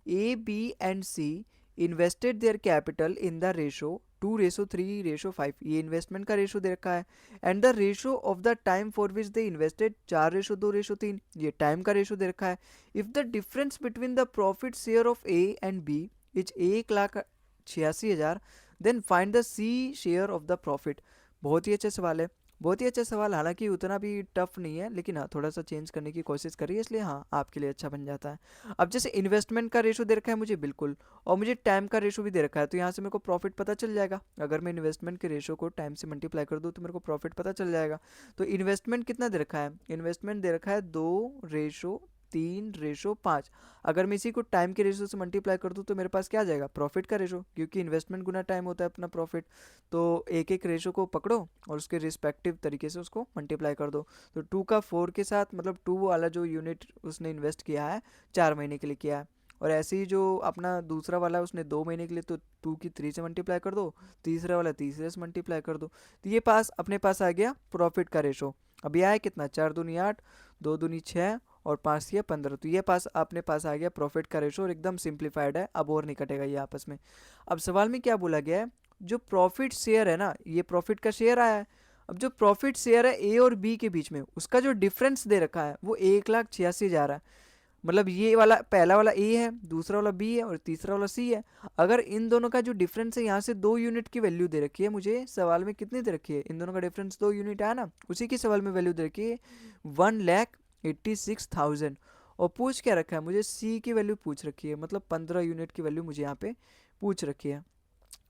A B and C invested their capital in the ratio 2:3:5, ये इन्वेस्टमेंट का रेशो दे रखा है, and the ratio of the time for which they invested 4:2:3, ये टाइम का रेशो दे रखा है। If the difference between the profit share of A and B is 1,86,000, then find the C share of the profit. बहुत ही अच्छा सवाल है, बहुत ही अच्छा सवाल, हालांकि उतना भी टफ नहीं है, लेकिन हाँ थोड़ा सा चेंज करने की कोशिश करिए, इसलिए हाँ आपके लिए अच्छा बन जाता है। अब जैसे इन्वेस्टमेंट का रेशो दे रखा है मुझे बिल्कुल, और मुझे टाइम का रेशो भी दे रखा है, तो यहाँ से मेरे को प्रॉफिट पता चल जाएगा। अगर मैं इन्वेस्टमेंट के रेशो को टाइम से मल्टीप्लाई कर दूँ तो मेरे को प्रॉफिट पता चल जाएगा। तो इन्वेस्टमेंट कितना दे रखा है, इन्वेस्टमेंट दे रखा है 2:3:5। अगर मैं इसी को टाइम के रेशो से मल्टीप्लाई कर दूँ तो मेरे पास क्या आ जाएगा प्रॉफिट का रेशो, क्योंकि इन्वेस्टमेंट गुना टाइम होता है अपना प्रॉफिट। तो एक एक रेशो को पकड़ो और उसके रिस्पेक्टिव तरीके से उसको मल्टीप्लाई कर दो। तो 2 का 4 के साथ, मतलब 2 वाला जो यूनिट उसने इन्वेस्ट किया है 4 महीने के लिए किया है, और ऐसे ही जो अपना दूसरा वाला उसने 2 महीने के लिए, तो 2 की 3 से मल्टीप्लाई कर दो, तीसरा वाला तीसरे से मल्टीप्लाई कर दो, तो ये पास अपने पास आ गया प्रॉफिट का रेशो। अब यह है कितना 4 दूनी 8, 2 दूनी 6, और 5 या 15, तो ये पास अपने पास आ गया प्रॉफिट का रेशो, और एकदम सिंप्लीफाइड है, अब और नहीं कटेगा ये आपस में। अब सवाल में क्या बोला गया है, जो प्रॉफिट शेयर है ना, ये प्रॉफिट का शेयर आया है, अब जो प्रॉफिट शेयर है ए और बी के बीच में उसका जो डिफरेंस दे रखा है वो 1,86,000 है। मतलब ये वाला पहला वाला ए है, दूसरा वाला बी है और तीसरा वाला सी है। अगर इन दोनों का जो डिफरेंस है यहाँ से 2 यूनिट की वैल्यू दे रखी है मुझे सवाल में, कितनी दे रखी है, इन दोनों का डिफरेंस 2 यूनिट है ना, उसी की सवाल में वैल्यू दे रखी है 1,86,000। और पूछ क्या रखा है मुझे, सी की वैल्यू पूछ रखी है, मतलब 15 यूनिट की वैल्यू मुझे यहाँ पे पूछ रखी है।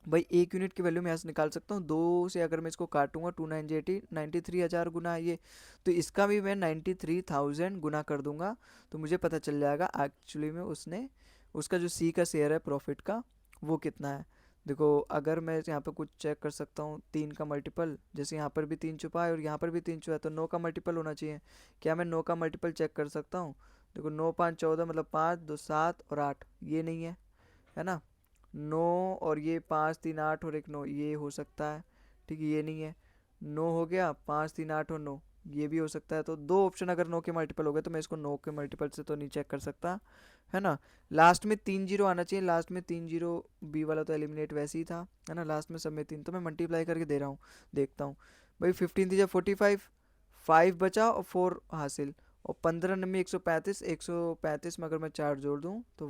भाई 1 यूनिट की वैल्यू मैं यहाँ से निकाल सकता हूँ, 2 से अगर मैं इसको काटूंगा 2 9 80 93,000 गुना है ये, तो इसका भी मैं 93,000 गुना कर दूंगा, तो मुझे पता चल जाएगा एक्चुअली में उसने उसका जो सी का शेयर है प्रॉफिट का वो कितना है। देखो अगर मैं यहाँ पे कुछ चेक कर सकता हूँ, 3 का मल्टीपल, जैसे यहाँ पर भी 3 छुपा है और यहाँ पर भी 3 छुपा है, तो 9 का मल्टीपल होना चाहिए। क्या मैं 9 का मल्टीपल चेक कर सकता हूँ? देखो 9 5 14, मतलब 5 2 7 और 8, ये नहीं है ना। 9 और ये 5 3 8 और 1 9, ये हो सकता है, ठीक है, ये नहीं है। 9 हो गया, 5 3 8 और 9, ये भी हो सकता है। तो दो ऑप्शन अगर 9 के मल्टीपल हो गए तो मैं इसको 9 के मल्टीपल से तो नहीं चेक कर सकता, है ना। लास्ट में 3 जीरो आना चाहिए, लास्ट में 3 जीरो, बी वाला तो एलिमिनेट वैसे ही था, है ना। लास्ट में सब में 3, तो मैं मल्टीप्लाई करके दे रहा हूँ, देखता हूँ। भाई 15 3 जा 45, 5 बचा और 4 हासिल, और 15 9 135, 135 में अगर मैं 4 जोड़ दूँ तो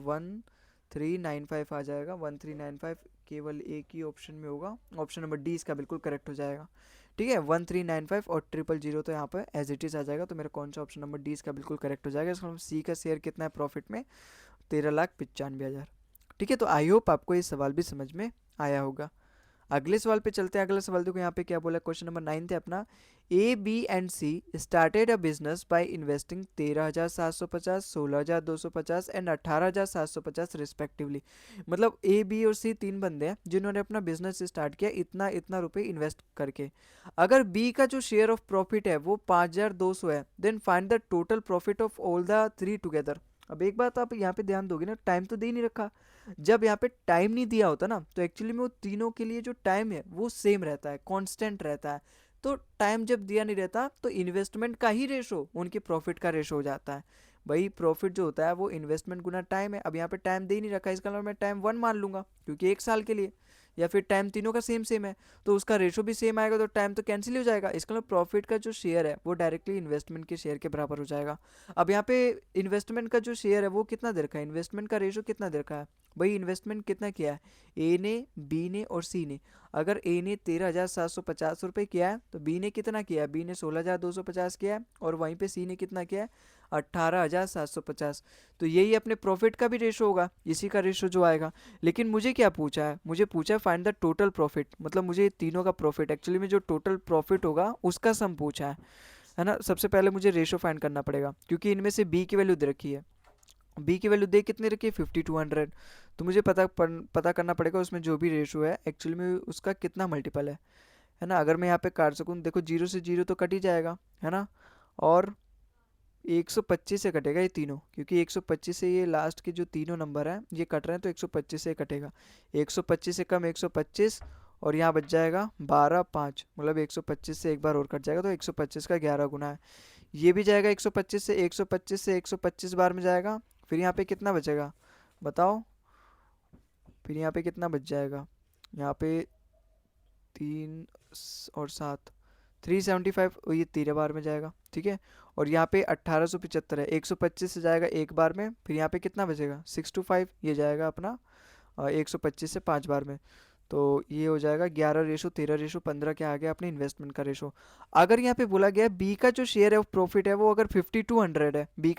1395 आ जाएगा। 1395 केवल एक ही ऑप्शन में होगा, ऑप्शन नंबर डी इसका बिल्कुल करेक्ट हो जाएगा। ठीक है, 1395 और 000 तो यहाँ पर एज इट इज़ आ जाएगा, तो मेरा कौन सा ऑप्शन नंबर डी इसका बिल्कुल करेक्ट हो जाएगा। इसका सी का शेयर कितना है प्रॉफिट में, 13,95,000। ठीक है, तो आई होप आपको ये सवाल भी समझ में आया होगा। अगले सवाल पे चलते हैं। अगला सवाल देखो यहाँ पे क्या बोला, क्वेश्चन नंबर 9 थे अपना। A B and C started a business by investing 13,750, 16,250 and 18,750 respectively. मतलब ए बी और सी तीन बंदे हैं जिन्होंने अपना बिजनेस स्टार्ट किया इतना इतना रुपए इन्वेस्ट करके। अगर बी का जो शेयर ऑफ प्रॉफिट है वो 5,200 है, then find the total profit of all the three together. अब एक बात आप यहाँ पे ध्यान दोगे ना, टाइम तो दे ही नहीं रखा। जब यहाँ पे टाइम नहीं दिया होता ना, तो एक्चुअली में वो तीनों के लिए जो टाइम है वो सेम रहता है, कांस्टेंट रहता है। तो टाइम जब दिया नहीं रहता तो इन्वेस्टमेंट का ही रेशो उनके प्रॉफिट का रेशो हो जाता है। भाई प्रॉफिट जो होता है वो इन्वेस्टमेंट गुना टाइम है। अब यहाँ पे टाइम दे ही नहीं रखा, इसका मतलब मैं टाइम 1 मान लूंगा क्योंकि 1 साल के लिए, या फिर टाइम तीनों का सेम सेम है तो उसका रेशो भी सेम आएगा, तो टाइम तो कैंसिल हो जाएगा। इसका मतलब प्रॉफिट का जो शेयर है वो डायरेक्टली इन्वेस्टमेंट के शेयर के बराबर हो जाएगा। अब यहाँ पे इन्वेस्टमेंट का जो शेयर है वो कितना दे रखा है, इन्वेस्टमेंट का रेशो कितना दे रखा है। भाई इन्वेस्टमेंट कितना किया है, ए ने, बी ने और सी ने। अगर ए ने 13,750 रुपये किया है तो बी ने कितना किया है, बी ने 16,250 किया है, और वहीं पे सी ने कितना किया है, 18,750। तो यही अपने प्रॉफिट का भी रेशो होगा, इसी का रेशो जो आएगा। लेकिन मुझे क्या पूछा है, मुझे पूछा है फाइंड द टोटल प्रॉफिट, मतलब मुझे तीनों का प्रॉफिट, एक्चुअली में जो टोटल प्रॉफिट होगा उसका सम पूछा है ना। सबसे पहले मुझे रेशो फाइंड करना पड़ेगा क्योंकि इनमें से बी की वैल्यू दे रखी है। बी की वैल्यू दे कितनी रखी है, 5200। तो मुझे पता करना पड़ेगा उसमें जो भी रेशो है एक्चुअली में उसका कितना मल्टीपल है ना। अगर मैं यहाँ पे काट सकूँ, देखो जीरो से जीरो तो कट ही जाएगा, है ना। और 125 से कटेगा ये तीनों, क्योंकि 125 से ये लास्ट के जो तीनों नंबर हैं ये कट रहे हैं, तो 125 से कटेगा। 125 से कम 125, और यहाँ बच जाएगा 12 5, मतलब 125 से एक बार और कट जाएगा, तो 125 का 11 गुना है। ये भी जाएगा 125 से, 125 से 125 बार में जाएगा। फिर यहाँ पे कितना बचेगा बताओ, फिर यहाँ पे कितना बच जाएगा, यहाँ पे 3 और 7, 375, और ये 13 बार में जाएगा, ठीक है। और यहाँ पे 1875 है, 125 से जाएगा एक बार में, फिर यहाँ पे कितना बचेगा 6 to 5, ये जाएगा अपना 125 से 5 बार में। तो ये हो जाएगा 11:13:15, क्या आ गया अपने इन्वेस्टमेंट का रेशो। अगर यहाँ पे बोला गया बी का जो शेयर है प्रॉफिट है वो अगर 5200 है, बी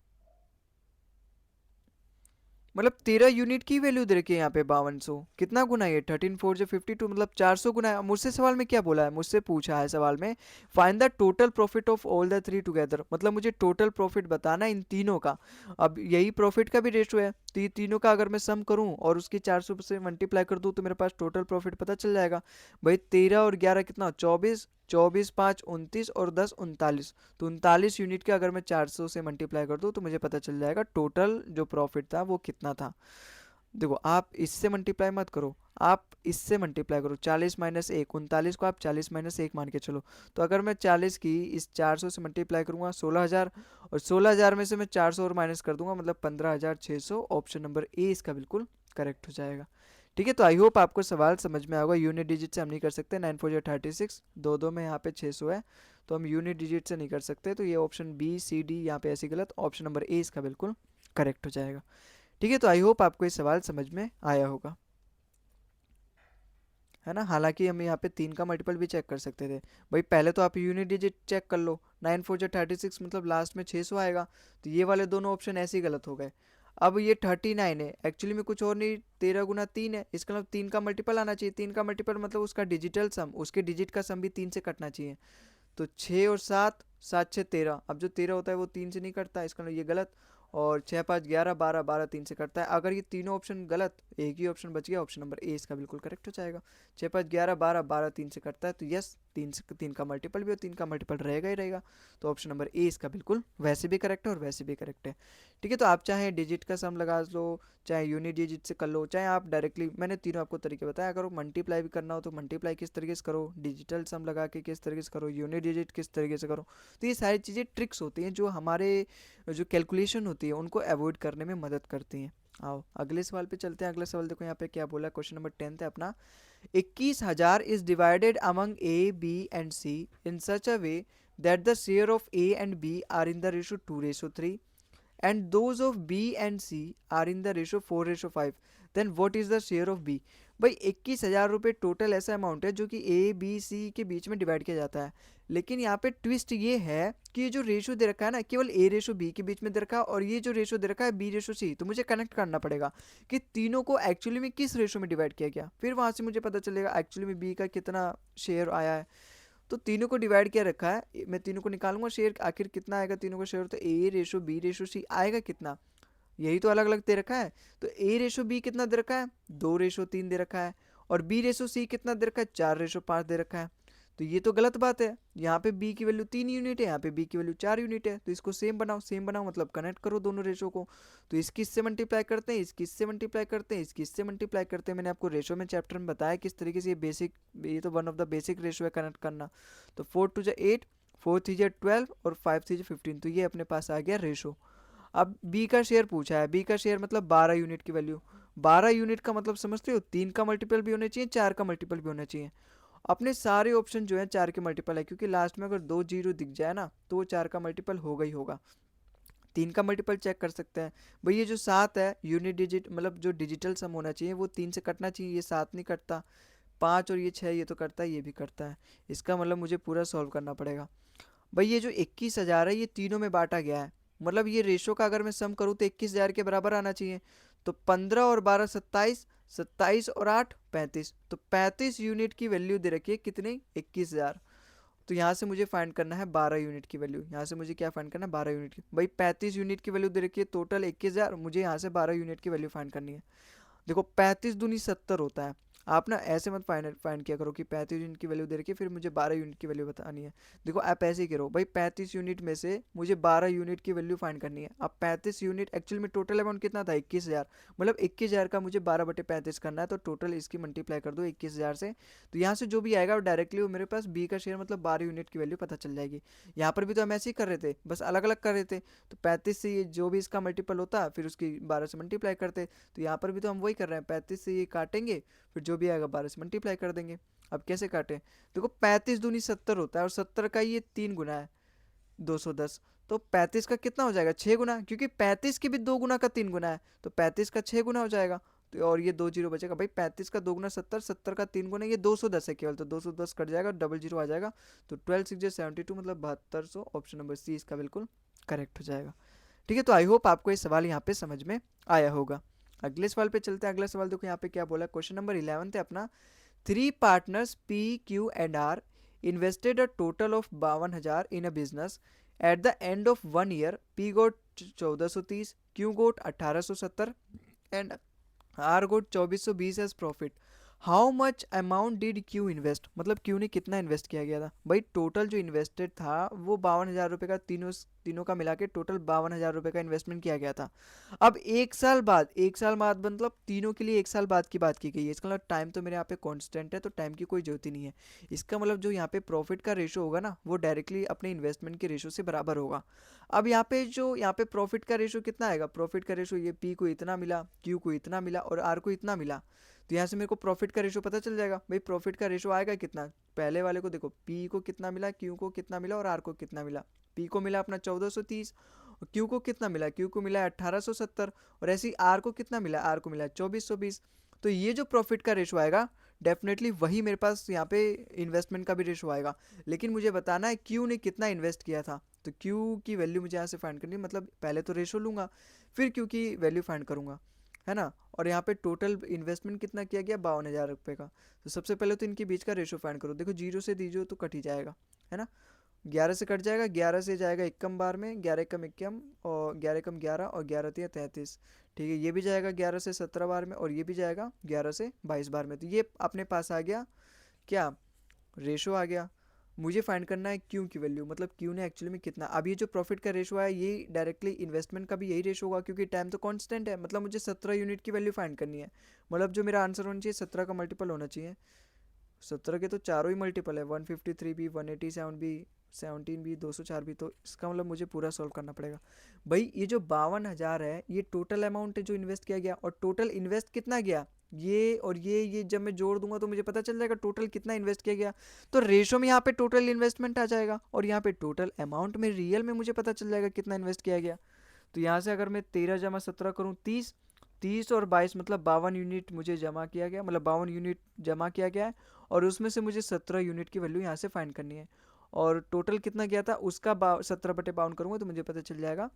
मतलब 13 यूनिट की वैल्यू दे रखी है यहाँ पे 5200, कितना गुना है ये, 13 4 52, मतलब 400 गुना है। मुझसे सवाल में क्या बोला है, मुझसे पूछा है सवाल में find the total profit of all the three together, मतलब मुझे टोटल प्रॉफिट बताना है इन तीनों का। अब यही प्रॉफिट का भी रेशो है, तो ये तीनों का अगर मैं सम करूं और उसकी 400 से मल्टीप्लाई कर दूं तो मेरे पास टोटल प्रॉफिट पता चल जाएगा। भाई 13 और 11 कितना, 24, 24 5 29 और 10 39, तो 39 यूनिट के अगर मैं 400 से मल्टीप्लाई कर दूँ तो मुझे पता चल जाएगा टोटल जो प्रॉफिट था वो कितना था। देखो आप इससे मल्टीप्लाई मत करो, आप इससे मल्टीप्लाई करो, 40 - 1, 39 को आप 40 - 1 मान के चलो। तो अगर मैं 40 की इस 400 से मल्टीप्लाई करूँगा 16,000, और 16,000 में से मैं 400 और माइनस कर दूंगा, मतलब 15,600। ऑप्शन नंबर ए इसका बिल्कुल करेक्ट हो जाएगा। ठीक है, तो आई होप आपको सवाल समझ में आएगा। यूनिट डिजिट से हम नहीं कर सकते, 9 4 36, दो दो में यहाँ पे 600 है, तो हम यूनिट डिजिट से नहीं कर सकते, तो ये ऑप्शन बी सी डी यहाँ पे ऐसी गलत, ऑप्शन नंबर ए इसका बिल्कुल करेक्ट हो जाएगा। ठीक है, तो आई होप आपको ये सवाल समझ में आया होगा, है ना। हालांकि हम यहाँ पे 3 का मल्टीपल भी चेक कर सकते थे। भाई पहले तो आप यूनिट डिजिट चेक कर लो, 9 4 36 मतलब लास्ट में 600 आएगा, तो ये वाले दोनों ऑप्शन ऐसे ही गलत हो गए। अब ये 39 है, एक्चुअली में कुछ और नहीं, 13 × 3 है, इसका मतलब 3 का मल्टीपल आना चाहिए। 3 का मल्टीपल मतलब उसका डिजिटल सम, उसके डिजिट का सम भी 3 से कटना चाहिए। तो 6 और 7, 7 6 13, अब जो 13 होता है वो 3 से नहीं कटता, इसका मतलब ये गलत। और 6 5 11, 12, 12 3 से कटता है। अगर ये तीनों ऑप्शन गलत, एक ही ऑप्शन बच गया, ऑप्शन नंबर ए इसका बिल्कुल करेक्ट हो जाएगा। 6 5 11 12, 12 3 से कटता है, तो यस 3 का मल्टीपल भी, और 3 का मल्टीपल रहेगा ही रहेगा। तो ऑप्शन नंबर ए इसका बिल्कुल वैसे भी करेक्ट है और वैसे भी करेक्ट है। ठीक है, तो आप चाहे डिजिट का सम लगा लो, चाहे यूनिट डिजिट से कर लो, चाहे आप डायरेक्टली, मैंने तीनों आपको तरीके बताया। अगर मल्टीप्लाई भी करना हो तो मल्टीप्लाई किस तरीके से करो, डिजिटल सम लगा के किस तरीके से करो, यूनिट डिजिट किस तरीके से करो। तो ये सारी चीज़ें ट्रिक्स होती हैं जो हमारे जो कैलकुलेशन होती है उनको अवॉइड करने में मदद करती हैं। आओ अगले सवाल पे चलते हैं। अगला सवाल देखो यहाँ पे क्या बोला, क्वेश्चन नंबर 10 है अपना। 21,000 is divided among A B and C in such a way that the share of A and B are in the ratio 2:3 and those of B and C are in the ratio 4:5, then what is the share of B? भाई 21,000 रुपये total ऐसा amount है जो कि ए B सी के बीच में divide किया जाता है। लेकिन यहाँ पे ट्विस्ट ये है कि ये जो रेशो दे रखा है ना, केवल ए रेशो बी के बीच में दे रखा है, और ये जो रेशो दे रखा है बी रेशो सी, तो मुझे कनेक्ट करना पड़ेगा कि तीनों को एक्चुअली में किस रेशो में डिवाइड किया गया, फिर वहाँ से मुझे पता चलेगा एक्चुअली में बी का कितना शेयर आया है। तो तीनों को डिवाइड किया रखा है, मैं तीनों को निकालूंगा शेयर, आखिर कितना आएगा तीनों का शेयर, तो ए रेशो बी रेशो सी आएगा कितना, यही तो अलग अलग दे रखा है। तो ए रेशो बी कितना दे रखा है, 2:3 दे रखा है, और बी रेशो सी कितना दे रखा है, 4:5 दे रखा है। तो ये तो गलत बात है, यहाँ पे बी की वैल्यू 3 यूनिट है, यहाँ पे बी की वैल्यू 4 यूनिट है, तो इसको सेम बनाओ। सेम बनाओ मतलब कनेक्ट करो दोनों रेशो को। तो इसकी इससे मल्टीप्लाई करते हैं, इसकी इससे मल्टीप्लाई करते हैं, इसकी इससे मल्टीप्लाई करते हैं। मैंने आपको रेशो में चैप्टर में बताया किस तरीके से ये बेसिक, ये तो one of the basic ratio है कनेक्ट करना। तो 4 2 8, 4 3 12 और 5 3 15, तो ये अपने पास आ गया रेशो। अब बी का शेयर पूछा है, बी का शेयर मतलब 12 यूनिट की वैल्यू। 12 यूनिट का मतलब समझते हो, 3 का मल्टीपल भी होना चाहिए, 4 का मल्टीपल भी होना चाहिए। अपने सारे ऑप्शन जो है 4 के मल्टीपल है, क्योंकि लास्ट में अगर 2 जीरो दिख जाए ना तो वो 4 का मल्टीपल होगा ही होगा। 3 का मल्टीपल चेक कर सकते हैं। भाई ये जो 7 है यूनिट डिजिट, मतलब जो डिजिटल सम होना चाहिए वो 3 से कटना चाहिए, ये 7 नहीं कटता। 5 और ये 6 ये तो करता है, ये भी करता है। इसका मतलब मुझे पूरा सॉल्व करना पड़ेगा। भाई ये जो 21,000 है ये तीनों में बांटा गया है, मतलब ये रेशो का अगर मैं सम करूँ तो 21,000 के बराबर आना चाहिए। तो 15 और 12 27, 27 और 8 35, तो 35 यूनिट की वैल्यू दे रखी है कितनी, 21,000। तो यहाँ से मुझे फाइंड करना है 12 यूनिट की वैल्यू। यहाँ से मुझे क्या फाइंड करना है, 12 यूनिट की। भाई 35 यूनिट की वैल्यू दे रखी है, टोटल 21,000, मुझे यहाँ से 12 यूनिट की वैल्यू फाइंड करनी है। देखो 35 दूनी 70 होता है। आप ना ऐसे मत फाइंड किया करो कि 35 यूनिट की वैल्यू दे रखी है फिर मुझे 12 यूनिट की वैल्यू बतानी है। देखो आप ऐसे ही करो, भाई 35 यूनिट में से मुझे 12 यूनिट की वैल्यू फाइंड करनी है। अब 35 यूनिट एक्चुअल में टोटल अमाउंट कितना था, 21,000, मतलब 21,000 का मुझे 12/35 करना है, तो टोटल इसकी मल्टीप्लाई कर दो 21,000 से। तो यहाँ से जो भी आएगा वो डायरेक्टली वो मेरे पास बी का शेयर मतलब 12 यूनिट की वैल्यू पता चल जाएगी। यहाँ पर भी तो हम ऐसे ही कर रहे थे, बस अलग अलग कर रहे थे। तो 35 से ये जो भी इसका मल्टीपल होता फिर उसकी 12 से मल्टीप्लाई करते। तो यहाँ पर भी तो हम वही कर रहे हैं, 35 से ये काटेंगे, फिर जो भी आएगा 12 से मल्टीप्लाई कर देंगे। अब कैसे काटें, देखो 35 दूनी 70 होता है, और 70 का ये 3 गुना है 210, तो 35 का कितना हो जाएगा, 6 गुना, क्योंकि 35 के भी 2 गुना का 3 गुना है, तो 35 का 6 गुना हो जाएगा। तो और ये 2 जीरो बचेगा, भाई 35 का 2 गुना 70, 70 का 3 गुना ये 210 है केवल, तो 210 कट जाएगा, डबल जीरो आ जाएगा। तो 12 6 72 मतलब 7200, ऑप्शन नंबर सी इसका बिल्कुल करेक्ट हो जाएगा। ठीक है, तो आई होप आपको ये सवाल यहाँ पे समझ में आया होगा। अगले सवाल पे चलते हैं। अगला सवाल देखो यहाँ पे क्या बोला, क्वेश्चन नंबर 11 है अपना। 3 partners P Q and R invested a total of 52,000 in a business. At the end of 1 year P got 1430, Q got 1870 and R got 2420 as profit. How much amount did Q invest, मतलब Q ने कितना invest किया गया था। भाई total जो invested था वो 52,000 रुपये का, तीनों का मिला के टोटल 52,000 रुपये का इन्वेस्टमेंट किया गया था। अब 1 साल बाद, 1 साल बाद मतलब तीनों के लिए 1 साल बाद की बात की गई है। इसका मतलब टाइम तो मेरे यहाँ पे कांस्टेंट है, तो टाइम की कोई जरूरत ही नहीं है। इसका मतलब जो यहाँ पे प्रॉफिट का रेशो होगा ना वो डायरेक्टली अपने इन्वेस्टमेंट के रेशो से बराबर होगा। अब यहाँ पे प्रॉफिट का रेशो कितना आएगा, प्रॉफिट का रेशो ये पी को इतना मिला, क्यू को इतना मिला और आर को इतना मिला। तो यहाँ से मेरे को प्रॉफिट का रेशो पता चल जाएगा। भाई प्रॉफिट का रेशो आएगा कितना, पहले वाले को देखो, पी को कितना मिला, क्यू को कितना मिला और आर को कितना मिला। पी को मिला अपना 1430 और क्यू को कितना मिला, क्यू को मिला है 1870, और ऐसे ही आर को कितना मिला, आर को मिला है 2420। तो ये जो प्रॉफिट का रेशो आएगा डेफिनेटली वही मेरे पास यहाँ पे इन्वेस्टमेंट का भी रेशो आएगा। लेकिन मुझे बताना है क्यू ने कितना इन्वेस्ट किया था, तो क्यू की वैल्यू मुझे यहाँ से फाइंड करनी है, मतलब पहले तो रेशो लूँगा फिर क्यू की वैल्यू फाइंड करूँगा, है ना। और यहाँ पे टोटल इन्वेस्टमेंट कितना किया गया, 52,000 रुपये का। तो सबसे पहले तो इनके बीच का रेशो फाइंड करो। देखो जीरो से दीजिए तो कट ही जाएगा, है ना। 11 से कट जाएगा, 11 से जाएगा इक्कम बार में, 11 एकम इक्कम, और 11 एकम 11, और 11 तिया 33। ठीक है, ये भी जाएगा 11 से 17 बार में, और ये भी जाएगा 11 से 22 बार में। तो ये अपने पास आ गया क्या, रेशो आ गया। मुझे फाइंड करना है क्यू की वैल्यू, मतलब क्यू ने एक्चुअली में कितना। अब ये जो प्रॉफिट का रेशो है ये डायरेक्टली इन्वेस्टमेंट का भी यही रेशो होगा, क्योंकि टाइम तो कांस्टेंट है। मतलब मुझे 17 यूनिट की वैल्यू फाइंड करनी है, मतलब जो मेरा आंसर होना चाहिए 17 का मल्टीपल होना चाहिए। 17 के तो चारों ही मल्टीपल है, 153 भी, 187 भी, 17 भी, 204 भी। तो इसका मतलब मुझे पूरा सॉल्व करना पड़ेगा। भाई ये जो 52,000 है ये टोटल अमाउंट है जो इन्वेस्ट किया गया, और टोटल इन्वेस्ट कितना गया, ये और ये जब मैं जोड़ दूंगा तो मुझे पता चल जाएगा टोटल कितना इन्वेस्ट किया गया। तो रेशो में यहाँ पे टोटल इन्वेस्टमेंट आ जाएगा, और यहाँ पे टोटल अमाउंट में रियल में मुझे पता चल जाएगा कितना इन्वेस्ट किया गया। तो यहाँ से अगर मैं 13 जमा 17 करूँ 30, 30 और 22 मतलब 52 यूनिट मुझे जमा किया गया, मतलब 52 यूनिट जमा किया गया है। और उसमें से मुझे 17 यूनिट की वैल्यू यहाँ से फाइंड करनी है, और टोटल कितना गया था उसका 17/52 करूँगा तो मुझे पता चल जाएगा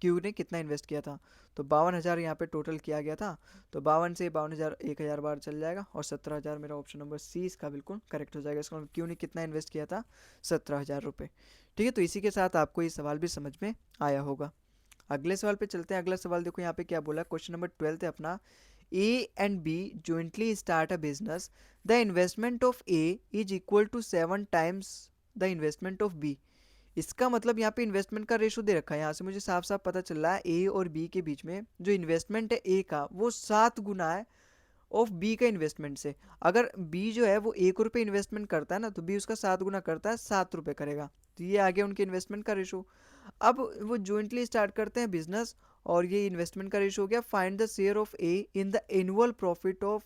क्यू ने कितना इन्वेस्ट किया था। तो 52,000 यहाँ पे टोटल किया गया था। तो 52 से 52,000 1,000 बार चल जाएगा, और 17,000 मेरा ऑप्शन नंबर सी इसका बिल्कुल करेक्ट हो जाएगा। इसका मतलब क्यू ने कितना इन्वेस्ट किया था, 17,000 रुपये। ठीक है, तो इसी के साथ आपको ये सवाल भी समझ में आया होगा। अगले सवाल पे चलते हैं। अगला सवाल देखो यहाँ पे क्या बोला, क्वेश्चन नंबर 12 है अपना। A and B jointly start a business, the investment of A is equal to 7 times the investment of B. इसका मतलब यहाँ पे इन्वेस्टमेंट का रेशो दे रखा है, यहाँ से मुझे साफ साफ पता चल रहा है ए और बी के बीच में जो इन्वेस्टमेंट है ए का वो 7 गुना है ऑफ बी का इन्वेस्टमेंट से। अगर बी जो है वो 1 रुपये इन्वेस्टमेंट करता है ना, तो बी उसका 7 गुना करता है, 7 रुपये करेगा। तो ये आ गया उनके इन्वेस्टमेंट का रेशो। अब वो जॉइंटली स्टार्ट करते हैं बिजनेस, और ये इन्वेस्टमेंट का रेशो हो गया। Find the share of A in the annual profit of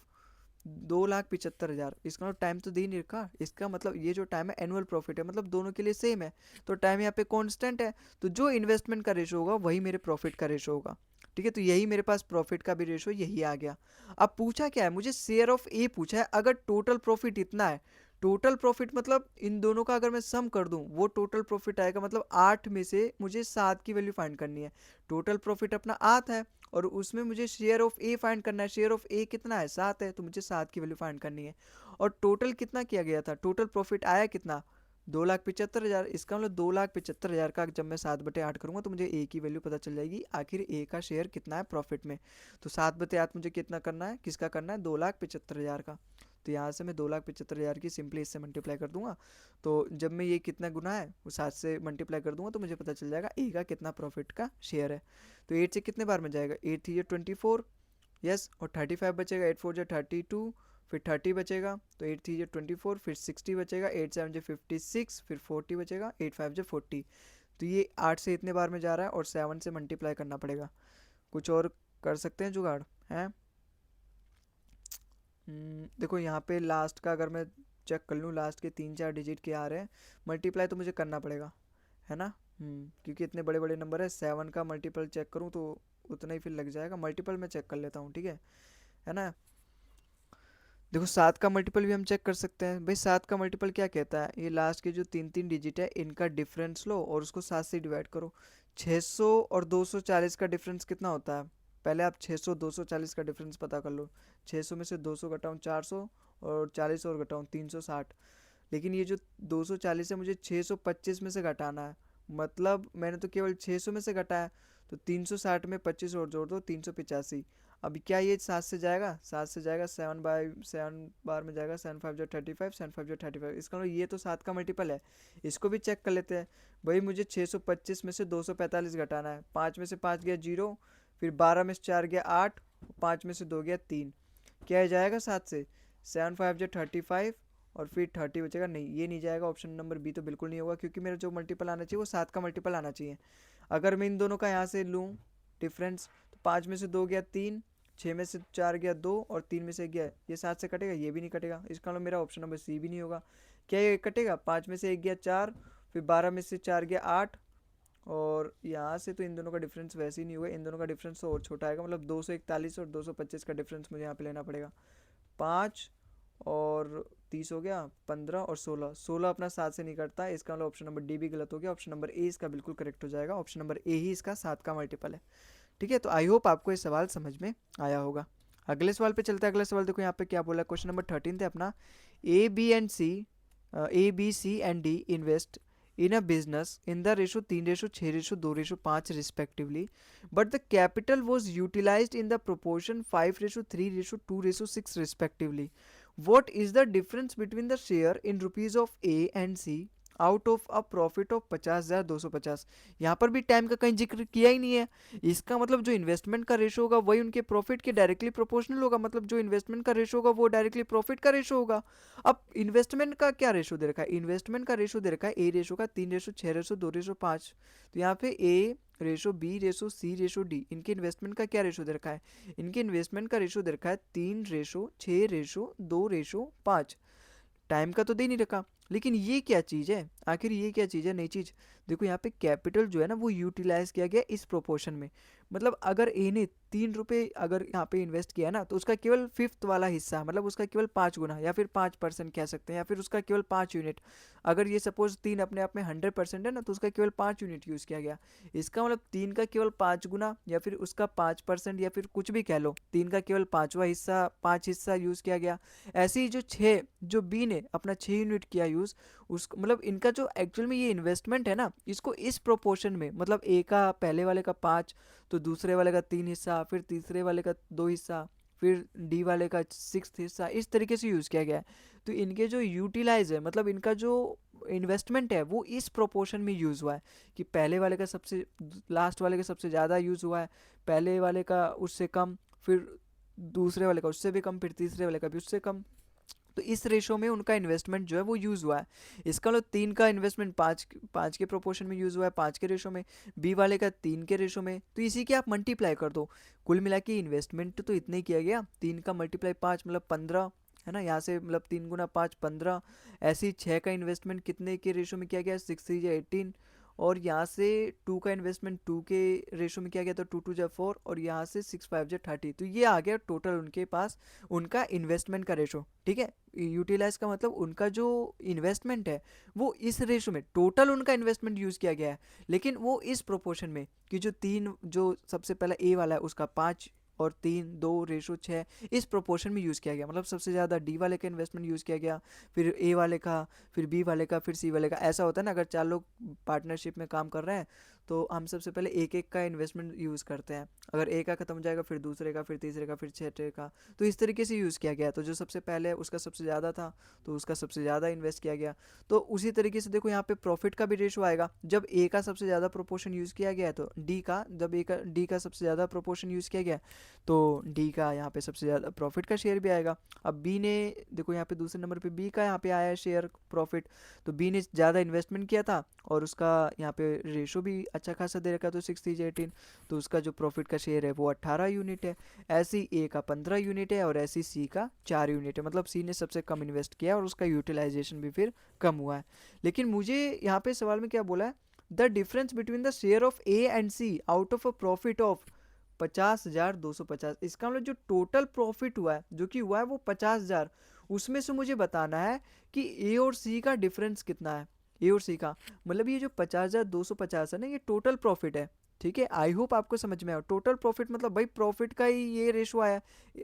2,75,000। इसका मतलब टाइम तो दे नहीं रखा, इसका मतलब ये जो टाइम है एनुअल प्रॉफिट है, मतलब दोनों के लिए सेम है। तो टाइम यहाँ पे कांस्टेंट है, तो जो इन्वेस्टमेंट का रेशो होगा वही मेरे प्रॉफिट का रेशो होगा। ठीक है, तो यही मेरे पास प्रॉफिट का भी रेशो यही आ गया। अब पूछा क्या है, मुझे शेयर ऑफ ए पूछा है। अगर टोटल प्रॉफिट इतना है, टोटल प्रॉफिट मतलब इन दोनों का अगर मैं सम कर दूं वो टोटल प्रॉफिट आएगा, मतलब 8 में से मुझे 7 की वैल्यू फाइंड करनी है। टोटल प्रॉफिट अपना 8 है, और उसमें मुझे शेयर ऑफ ए फाइंड करना है। शेयर ऑफ ए कितना है, 7 है, तो मुझे 7 की वैल्यू फाइंड करनी है। और टोटल कितना किया गया था, टोटल प्रॉफिट आया कितना, 2,75,000। इसका मतलब 2,75,000 का जब मैं 7/8 करूँगा तो मुझे ए की वैल्यू पता चल जाएगी, आखिर ए का शेयर कितना है प्रॉफिट में। तो 7/8 मुझे कितना करना है, किसका करना है, 2,75,000 का। तो यहाँ से मैं 2,75,000 की सिंपली इससे मल्टीप्लाई कर दूंगा। तो जब मैं ये कितना गुना है वो 7 से मल्टीप्लाई कर दूंगा तो मुझे पता चल जाएगा ए का कितना प्रॉफिट का शेयर है। तो 8 से कितने बार में जाएगा, 8 थी 24, यस, और 35 बचेगा, 8 4 32, फिर 30 बचेगा, तो 8 थी 24, फिर 60 बचेगा, 8 7 56, फिर 40 बचेगा, 8 5 40। तो ये 8 से इतने बार में जा रहा है, और 7 से मल्टीप्लाई करना पड़ेगा। कुछ और कर सकते हैं जुगाड़ हैं। देखो यहाँ पे लास्ट का अगर मैं चेक कर लूँ, लास्ट के 3 4 डिजिट के आ रहे हैं, मल्टीप्लाई तो मुझे करना पड़ेगा, है ना। क्योंकि इतने बड़े बड़े नंबर है, 7 का मल्टीपल चेक करूँ तो उतना ही फिर लग जाएगा। मल्टीपल मैं चेक कर लेता हूँ, ठीक है ना। देखो 7 का मल्टीपल भी हम चेक कर सकते हैं। भाई 7 का मल्टीपल क्या कहता है, ये लास्ट के जो 3 3 डिजिट है इनका डिफरेंस लो और उसको 7 से डिवाइड करो। 600 और 240 का डिफरेंस कितना होता है, पहले आप 600 240 का डिफरेंस पता कर लो। 600 में से 200 घटाऊँ 400, और 40 और घटाऊँ 360। लेकिन ये जो 240 है मुझे 625 में से घटाना है, मतलब मैंने तो केवल 600 में से घटाया। तो 360 में 25 और जोड़ दो, 385। अभी क्या ये 7 से जाएगा, 7 से जाएगा, 7 बार में जाएगा, 7 5 जो 35, 7 5 जो 35। इसका मतलब ये तो 7 का मल्टीपल है। इसको भी चेक कर लेते हैं। भाई मुझे 625 में से 245 घटाना है। 5 में से 5 गया 0, फिर 12 में से 4 गया 8, 5 में से 2 गया 3। क्या जाएगा 7 से, 7 5 जो 35, और फिर 30 बचेगा, नहीं ये नहीं जाएगा। ऑप्शन नंबर बी तो बिल्कुल नहीं होगा, क्योंकि मेरा जो मल्टीपल आना चाहिए वो 7 का मल्टीपल आना चाहिए। अगर मैं इन दोनों का यहाँ से लूँ डिफरेंस, तो 5 में से 2 गया 3, 6 में से 4 गया 2, और 3 में से 1 गया, ये 7 से कटेगा, ये भी नहीं कटेगा। इसका मतलब मेरा ऑप्शन नंबर सी भी नहीं होगा। क्या ये कटेगा, 5 में से 1 गया 4, फिर 12 में से 4 गया 8, और यहाँ से तो इन दोनों का डिफरेंस वैसे ही नहीं होगा, इन दोनों का डिफरेंस तो और छोटा आएगा, मतलब 241 और 225 का डिफरेंस मुझे यहाँ पे लेना पड़ेगा। 5 और 30 हो गया, 15 और 16, 16 अपना 7 से नहीं कटता है, इसका मतलब ऑप्शन नंबर डी भी गलत हो गया। ऑप्शन नंबर ए इसका बिल्कुल करेक्ट हो जाएगा, ऑप्शन नंबर ए ही इसका 7 का मल्टीपल है। ठीक है, तो आई होप आपको ये सवाल समझ में आया होगा। अगले सवाल पे चलते हैं। अगला सवाल देखो यहाँ पे क्या बोला, क्वेश्चन नंबर 13 थे अपना। A B C and D invest in a business in the ratio 3:6:2:5 respectively, but the capital was utilized in the proportion 5:3:2:6 respectively. What is the difference between the share in rupees of A and C out of a profit of 50,250? यहाँ पर भी time का कहीं जिक्र किया ही नहीं है। इसका मतलब जो इन्वेस्टमेंट का रेशो होगा वही उनके प्रॉफिट के डायरेक्टली प्रोपोर्शनल होगा, मतलब जो इन्वेस्टमेंट का रेशो होगा वो डायरेक्टली प्रॉफिट का रेशो होगा। अब इन्वेस्टमेंट का क्या रेशो दे रखा है, इन्वेस्टमेंट का रेशो दे रखा है ए रेशो का 3:6:2:5। तो यहाँ पे ए रेशो बी रेशो सी रेशो डी, इनके इन्वेस्टमेंट का क्या रेशो दे रखा है, इनके इन्वेस्टमेंट का रेशो दे रखा है 3:6:2:5। टाइम का तो दे नहीं रखा, लेकिन ये क्या चीज़ है, आखिर ये क्या चीज़ है, नई चीज़। देखो यहाँ पे कैपिटल जो है ना वो यूटिलाइज किया गया इस प्रोपोर्शन में, मतलब अगर ए ने 3 रुपये अगर यहाँ पे इन्वेस्ट किया ना तो उसका केवल फिफ्थ वाला हिस्सा, मतलब उसका केवल 5 गुना या फिर 5% कह सकते हैं, या फिर उसका केवल 5 यूनिट। अगर ये सपोज 3 अपने आप में 100% है ना तो उसका केवल 5 यूनिट यूज़ किया गया। इसका मतलब 3 का केवल 5 गुना या फिर उसका 5% या फिर कुछ भी कह लो, 3 का केवल 5वां हिस्सा, 5 हिस्सा यूज़ किया गया। ऐसे ही जो बी ने अपना 6 यूनिट किया यूज़, उस मतलब इनका जो एक्चुअल में ये इन्वेस्टमेंट है ना इसको इस प्रोपोर्शन में, मतलब ए का पहले वाले का 5, तो दूसरे वाले का 3 हिस्सा, फिर तीसरे वाले का 2 हिस्सा, फिर डी वाले का 6th हिस्सा, इस तरीके से यूज़ किया गया है। तो इनके जो यूटिलाइज है, मतलब इनका जो इन्वेस्टमेंट है वो इस प्रोपोर्शन में यूज़ हुआ है कि पहले वाले का सबसे, लास्ट वाले का सबसे ज़्यादा यूज़ हुआ है, पहले वाले का उससे कम, फिर दूसरे वाले का उससे भी कम, फिर तीसरे वाले का भी उससे कम। तो इस रेशो में उनका इन्वेस्टमेंट जो है वो यूज़ हुआ है। इसका मतलब 3 का इन्वेस्टमेंट 5 के प्रोपोर्शन में यूज़ हुआ है, 5 के रेशो में, बी वाले का 3 के रेशो में, तो इसी के आप मल्टीप्लाई कर दो। कुल मिला के इन्वेस्टमेंट तो इतने ही किया गया, 3 का मल्टीप्लाई 5 मतलब 15 है ना, यहाँ से मतलब 3 × 5 15। ऐसे ही 6 का इन्वेस्टमेंट कितने के रेशो में किया गया, 6 3 × 18, और यहाँ से 2 का इन्वेस्टमेंट 2 के रेशो में किया गया तो 2 2 4, और यहाँ से 6 5 30। तो ये आ गया टोटल उनके पास उनका इन्वेस्टमेंट का रेशो। ठीक है, यूटिलाइज का मतलब उनका जो इन्वेस्टमेंट है वो इस रेशो में, टोटल उनका इन्वेस्टमेंट यूज़ किया गया है, लेकिन वो इस प्रोपोर्शन में कि जो सबसे पहला ए वाला है उसका 5 और 3 2:6 इस प्रोपोर्शन में यूज़ किया गया, मतलब सबसे ज़्यादा डी वाले का इन्वेस्टमेंट यूज़ किया गया, फिर ए वाले का, फिर बी वाले का, फिर सी वाले का। ऐसा होता है ना, अगर 4 लोग पार्टनरशिप में काम कर रहे हैं तो हम सबसे पहले एक एक का इन्वेस्टमेंट यूज़ करते हैं, अगर एक का ख़त्म हो जाएगा फिर दूसरे का, फिर तीसरे का, फिर छठे का, तो इस तरीके से यूज़ किया गया। तो जो सबसे पहले उसका सबसे ज़्यादा था तो उसका सबसे ज़्यादा इन्वेस्ट किया गया। तो उसी तरीके से देखो यहाँ पे प्रॉफिट का भी रेशो आएगा, जब ए का सबसे ज़्यादा प्रोपोर्शन यूज़ किया गया है तो डी का सबसे ज़्यादा प्रोपोर्शन यूज़ किया गया तो डी का यहाँ पे सबसे ज़्यादा प्रॉफिट का शेयर भी आएगा। अब बी ने देखो यहाँ पे दूसरे नंबर पे बी का यहाँ पे आया है शेयर प्रॉफिट, तो बी ने ज़्यादा इन्वेस्टमेंट किया था और उसका यहाँ पे रेशो भी अच्छा खासा दे रखा, तो 6 3 18, तो उसका जो प्रॉफिट का शेयर है वो 18 यूनिट है। ऐसी ए का 15 यूनिट है और ऐसी सी का 4 यूनिट है, मतलब सी ने सबसे कम इन्वेस्ट किया और उसका यूटिलाइजेशन भी फिर कम हुआ है। लेकिन मुझे यहाँ पे सवाल में क्या बोला है, the difference between the share of A and C out of a profit of 50,250। इसका मतलब जो टोटल प्रॉफिट हुआ है, जो कि हुआ है वो 50,000, उसमें से मुझे बताना है कि ए और सी का डिफरेंस कितना है। ए और सी का मतलब ये जो 50,250 है ना, ये टोटल प्रॉफिट है। ठीक है, आई होप आपको समझ में आया। टोटल प्रॉफिट मतलब भाई प्रॉफिट का ही ये रेशो आया,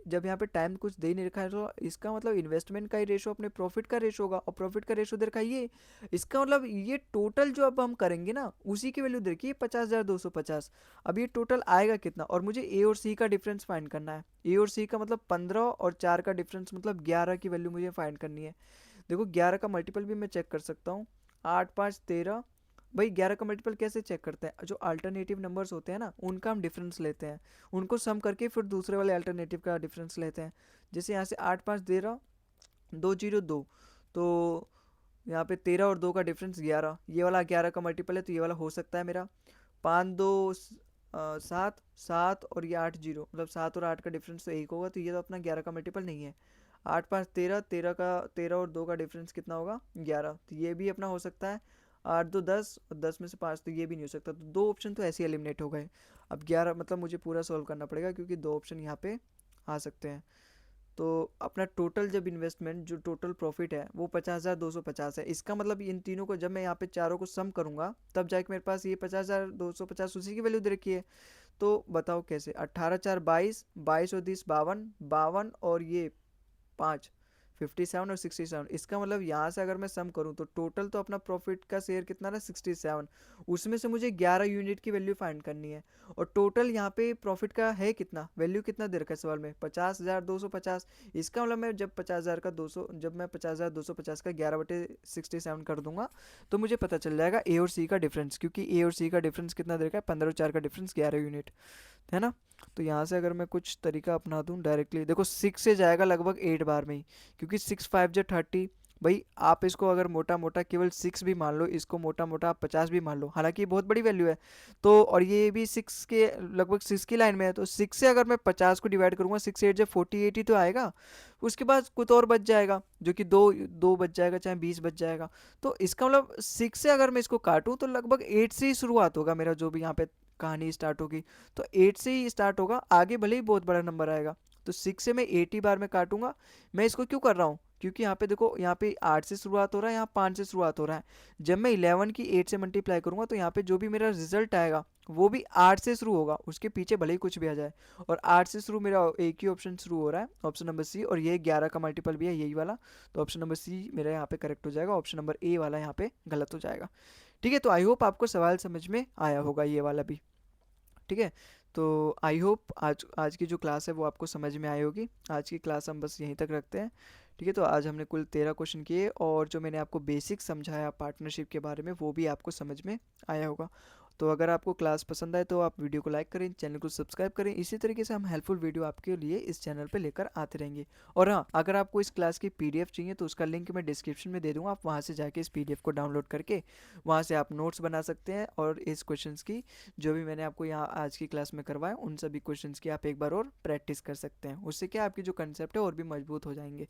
जब यहाँ पे टाइम कुछ दे नहीं रखा है तो इसका मतलब इन्वेस्टमेंट का ही रेशो अपने प्रॉफिट का रेशो होगा, और प्रॉफिट का रेशो दे रखा है ये। इसका मतलब ये टोटल जो अब हम करेंगे ना उसी की वैल्यू देखिए 50,250। अब ये टोटल आएगा कितना, और मुझे ए और सी का डिफरेंस फाइंड करना है। ए और सी का मतलब 15 और 4 का डिफरेंस मतलब 11 की वैल्यू मुझे फाइंड करनी है। देखो 11 का मल्टीपल भी मैं चेक कर सकता हूँ, 8 5 13। भाई 11 का मल्टीपल कैसे चेक करते हैं, जो अल्टरनेटिव नंबर्स होते हैं ना उनका हम डिफरेंस लेते हैं, उनको सम करके फिर दूसरे वाले अल्टरनेटिव का डिफरेंस लेते हैं। जैसे यहाँ से 8 5 13 2 0 2, तो यहाँ पे 13 और 2 का डिफरेंस 11, ये वाला 11 का मल्टीपल है तो ये वाला हो सकता है मेरा। 5 2 7 7 और ये 8 0, मतलब 7 और 8 का डिफरेंस तो 1 होगा, तो ये तो अपना 11 का मल्टीपल नहीं है। 8 5 13, 13 का 13 और 2 का डिफरेंस कितना होगा 11, तो ये भी अपना हो सकता है। 8 2 10 और 10 में से 5 तो ये भी नहीं हो सकता, तो 2 ऑप्शन तो ऐसे ही एलिमिनेट हो गए। अब 11 मतलब मुझे पूरा सॉल्व करना पड़ेगा क्योंकि 2 ऑप्शन यहाँ पे आ सकते हैं। तो अपना टोटल जब इन्वेस्टमेंट जो टोटल प्रॉफिट है वो 50,250 है। इसका मतलब इन तीनों को जब मैं यहाँ पे चारों को सम करूंगा तब जाके मेरे पास ये 50,250 उसी की वैल्यू दे रखी है। तो बताओ कैसे, 18 4 22, 22 और 10 52, 52 और ये 5, 57 और 67। इसका मतलब यहाँ से अगर मैं सम करूँ तो टोटल तो अपना प्रॉफिट का शेयर कितना ना 67, उसमें से मुझे 11 यूनिट की वैल्यू फाइंड करनी है। और टोटल यहाँ पे प्रॉफिट का है कितना, वैल्यू कितना दे रखा है सवाल में, 50,250। इसका मतलब मैं जब 50,000 का 200, जब मैं 50,250 का 11/67 कर दूंगा तो मुझे पता चल जाएगा ए और सी का डिफरेंस, क्योंकि ए और सी का डिफरेंस कितना दे रखा है, 15 और 4 का डिफरेंस 11 यूनिट है ना। तो यहाँ से अगर मैं कुछ तरीका अपना दूँ डायरेक्टली, देखो 6 से जाएगा लगभग 8 बार में ही, क्योंकि 6 5 जो 30। भाई आप इसको अगर मोटा मोटा केवल 6 भी मान लो, इसको मोटा मोटा आप 50 भी मान लो, हालांकि ये बहुत बड़ी वैल्यू है। तो और ये भी 6 के लगभग 6 की लाइन में है, तो 6 से अगर मैं 50 को डिवाइड करूंगा, 6 8 जब 48 ही तो आएगा। उसके बाद कुछ और बच जाएगा जो कि दो दो बच जाएगा, चाहे 20 बच जाएगा। तो इसका मतलब 6 से अगर मैं इसको काटूं तो लगभग 8 से ही शुरुआत होगा मेरा, जो भी यहाँ पे कहानी स्टार्ट होगी। तो 8 से ही स्टार्ट होगा, आगे भले ही बहुत बड़ा नंबर आएगा। तो 6 से मैं 80 बार में काटूंगा। मैं इसको क्यों कर रहा हूँ, क्योंकि यहाँ पे देखो, यहाँ पे 8 से शुरुआत हो रहा है, यहाँ 5 से शुरुआत हो रहा है। जब मैं 11 की 8 से मल्टीप्लाई करूंगा तो यहाँ पे जो भी मेरा रिजल्ट आएगा वो भी 8 से शुरू होगा, उसके पीछे भले ही कुछ भी आ जाए। और 8 से शुरू मेरा एक ही ऑप्शन शुरू हो रहा है, ऑप्शन नंबर सी, और ये 11 का मल्टीपल भी है यही वाला। तो ऑप्शन नंबर सी मेरा यहाँ पे करेक्ट हो जाएगा, ऑप्शन नंबर ए वाला यहाँ पे गलत हो जाएगा। ठीक है, तो आई होप आपको सवाल समझ में आया होगा ये वाला भी। ठीक है, तो आई होप आज आज की जो क्लास है वो आपको समझ में आई होगी। आज की क्लास हम बस यहीं तक रखते हैं। ठीक है, तो आज हमने कुल 13 क्वेश्चन किए, और जो मैंने आपको बेसिक समझाया पार्टनरशिप के बारे में वो भी आपको समझ में आया होगा। तो अगर आपको क्लास पसंद आए तो आप वीडियो को लाइक करें, चैनल को सब्सक्राइब करें। इसी तरीके से हम हेल्पफुल वीडियो आपके लिए इस चैनल पे लेकर आते रहेंगे। और हाँ, अगर आपको इस क्लास की पीडीएफ चाहिए तो उसका लिंक मैं डिस्क्रिप्शन में दे दूँगा, आप वहाँ से जाके इस पीडीएफ को डाउनलोड करके वहाँ से आप नोट्स बना सकते हैं, और इस क्वेश्चंस की जो भी मैंने आपको यहाँ आज की क्लास में करवाया उन सभी क्वेश्चंस की आप एक बार और प्रैक्टिस कर सकते हैं। उससे क्या आपकी जो कंसेप्ट है और भी मजबूत हो जाएंगे।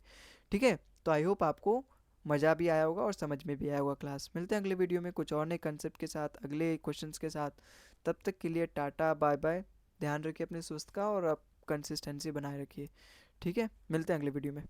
ठीक है, तो आई होप आपको मज़ा भी आया होगा और समझ में भी आया होगा क्लास। मिलते हैं अगले वीडियो में कुछ और नए कंसेप्ट के साथ, अगले क्वेश्चंस के साथ। तब तक के लिए टाटा बाय बाय। ध्यान रखिए अपने स्वास्थ्य का, और आप कंसिस्टेंसी बनाए रखिए। ठीक है, मिलते हैं अगले वीडियो में।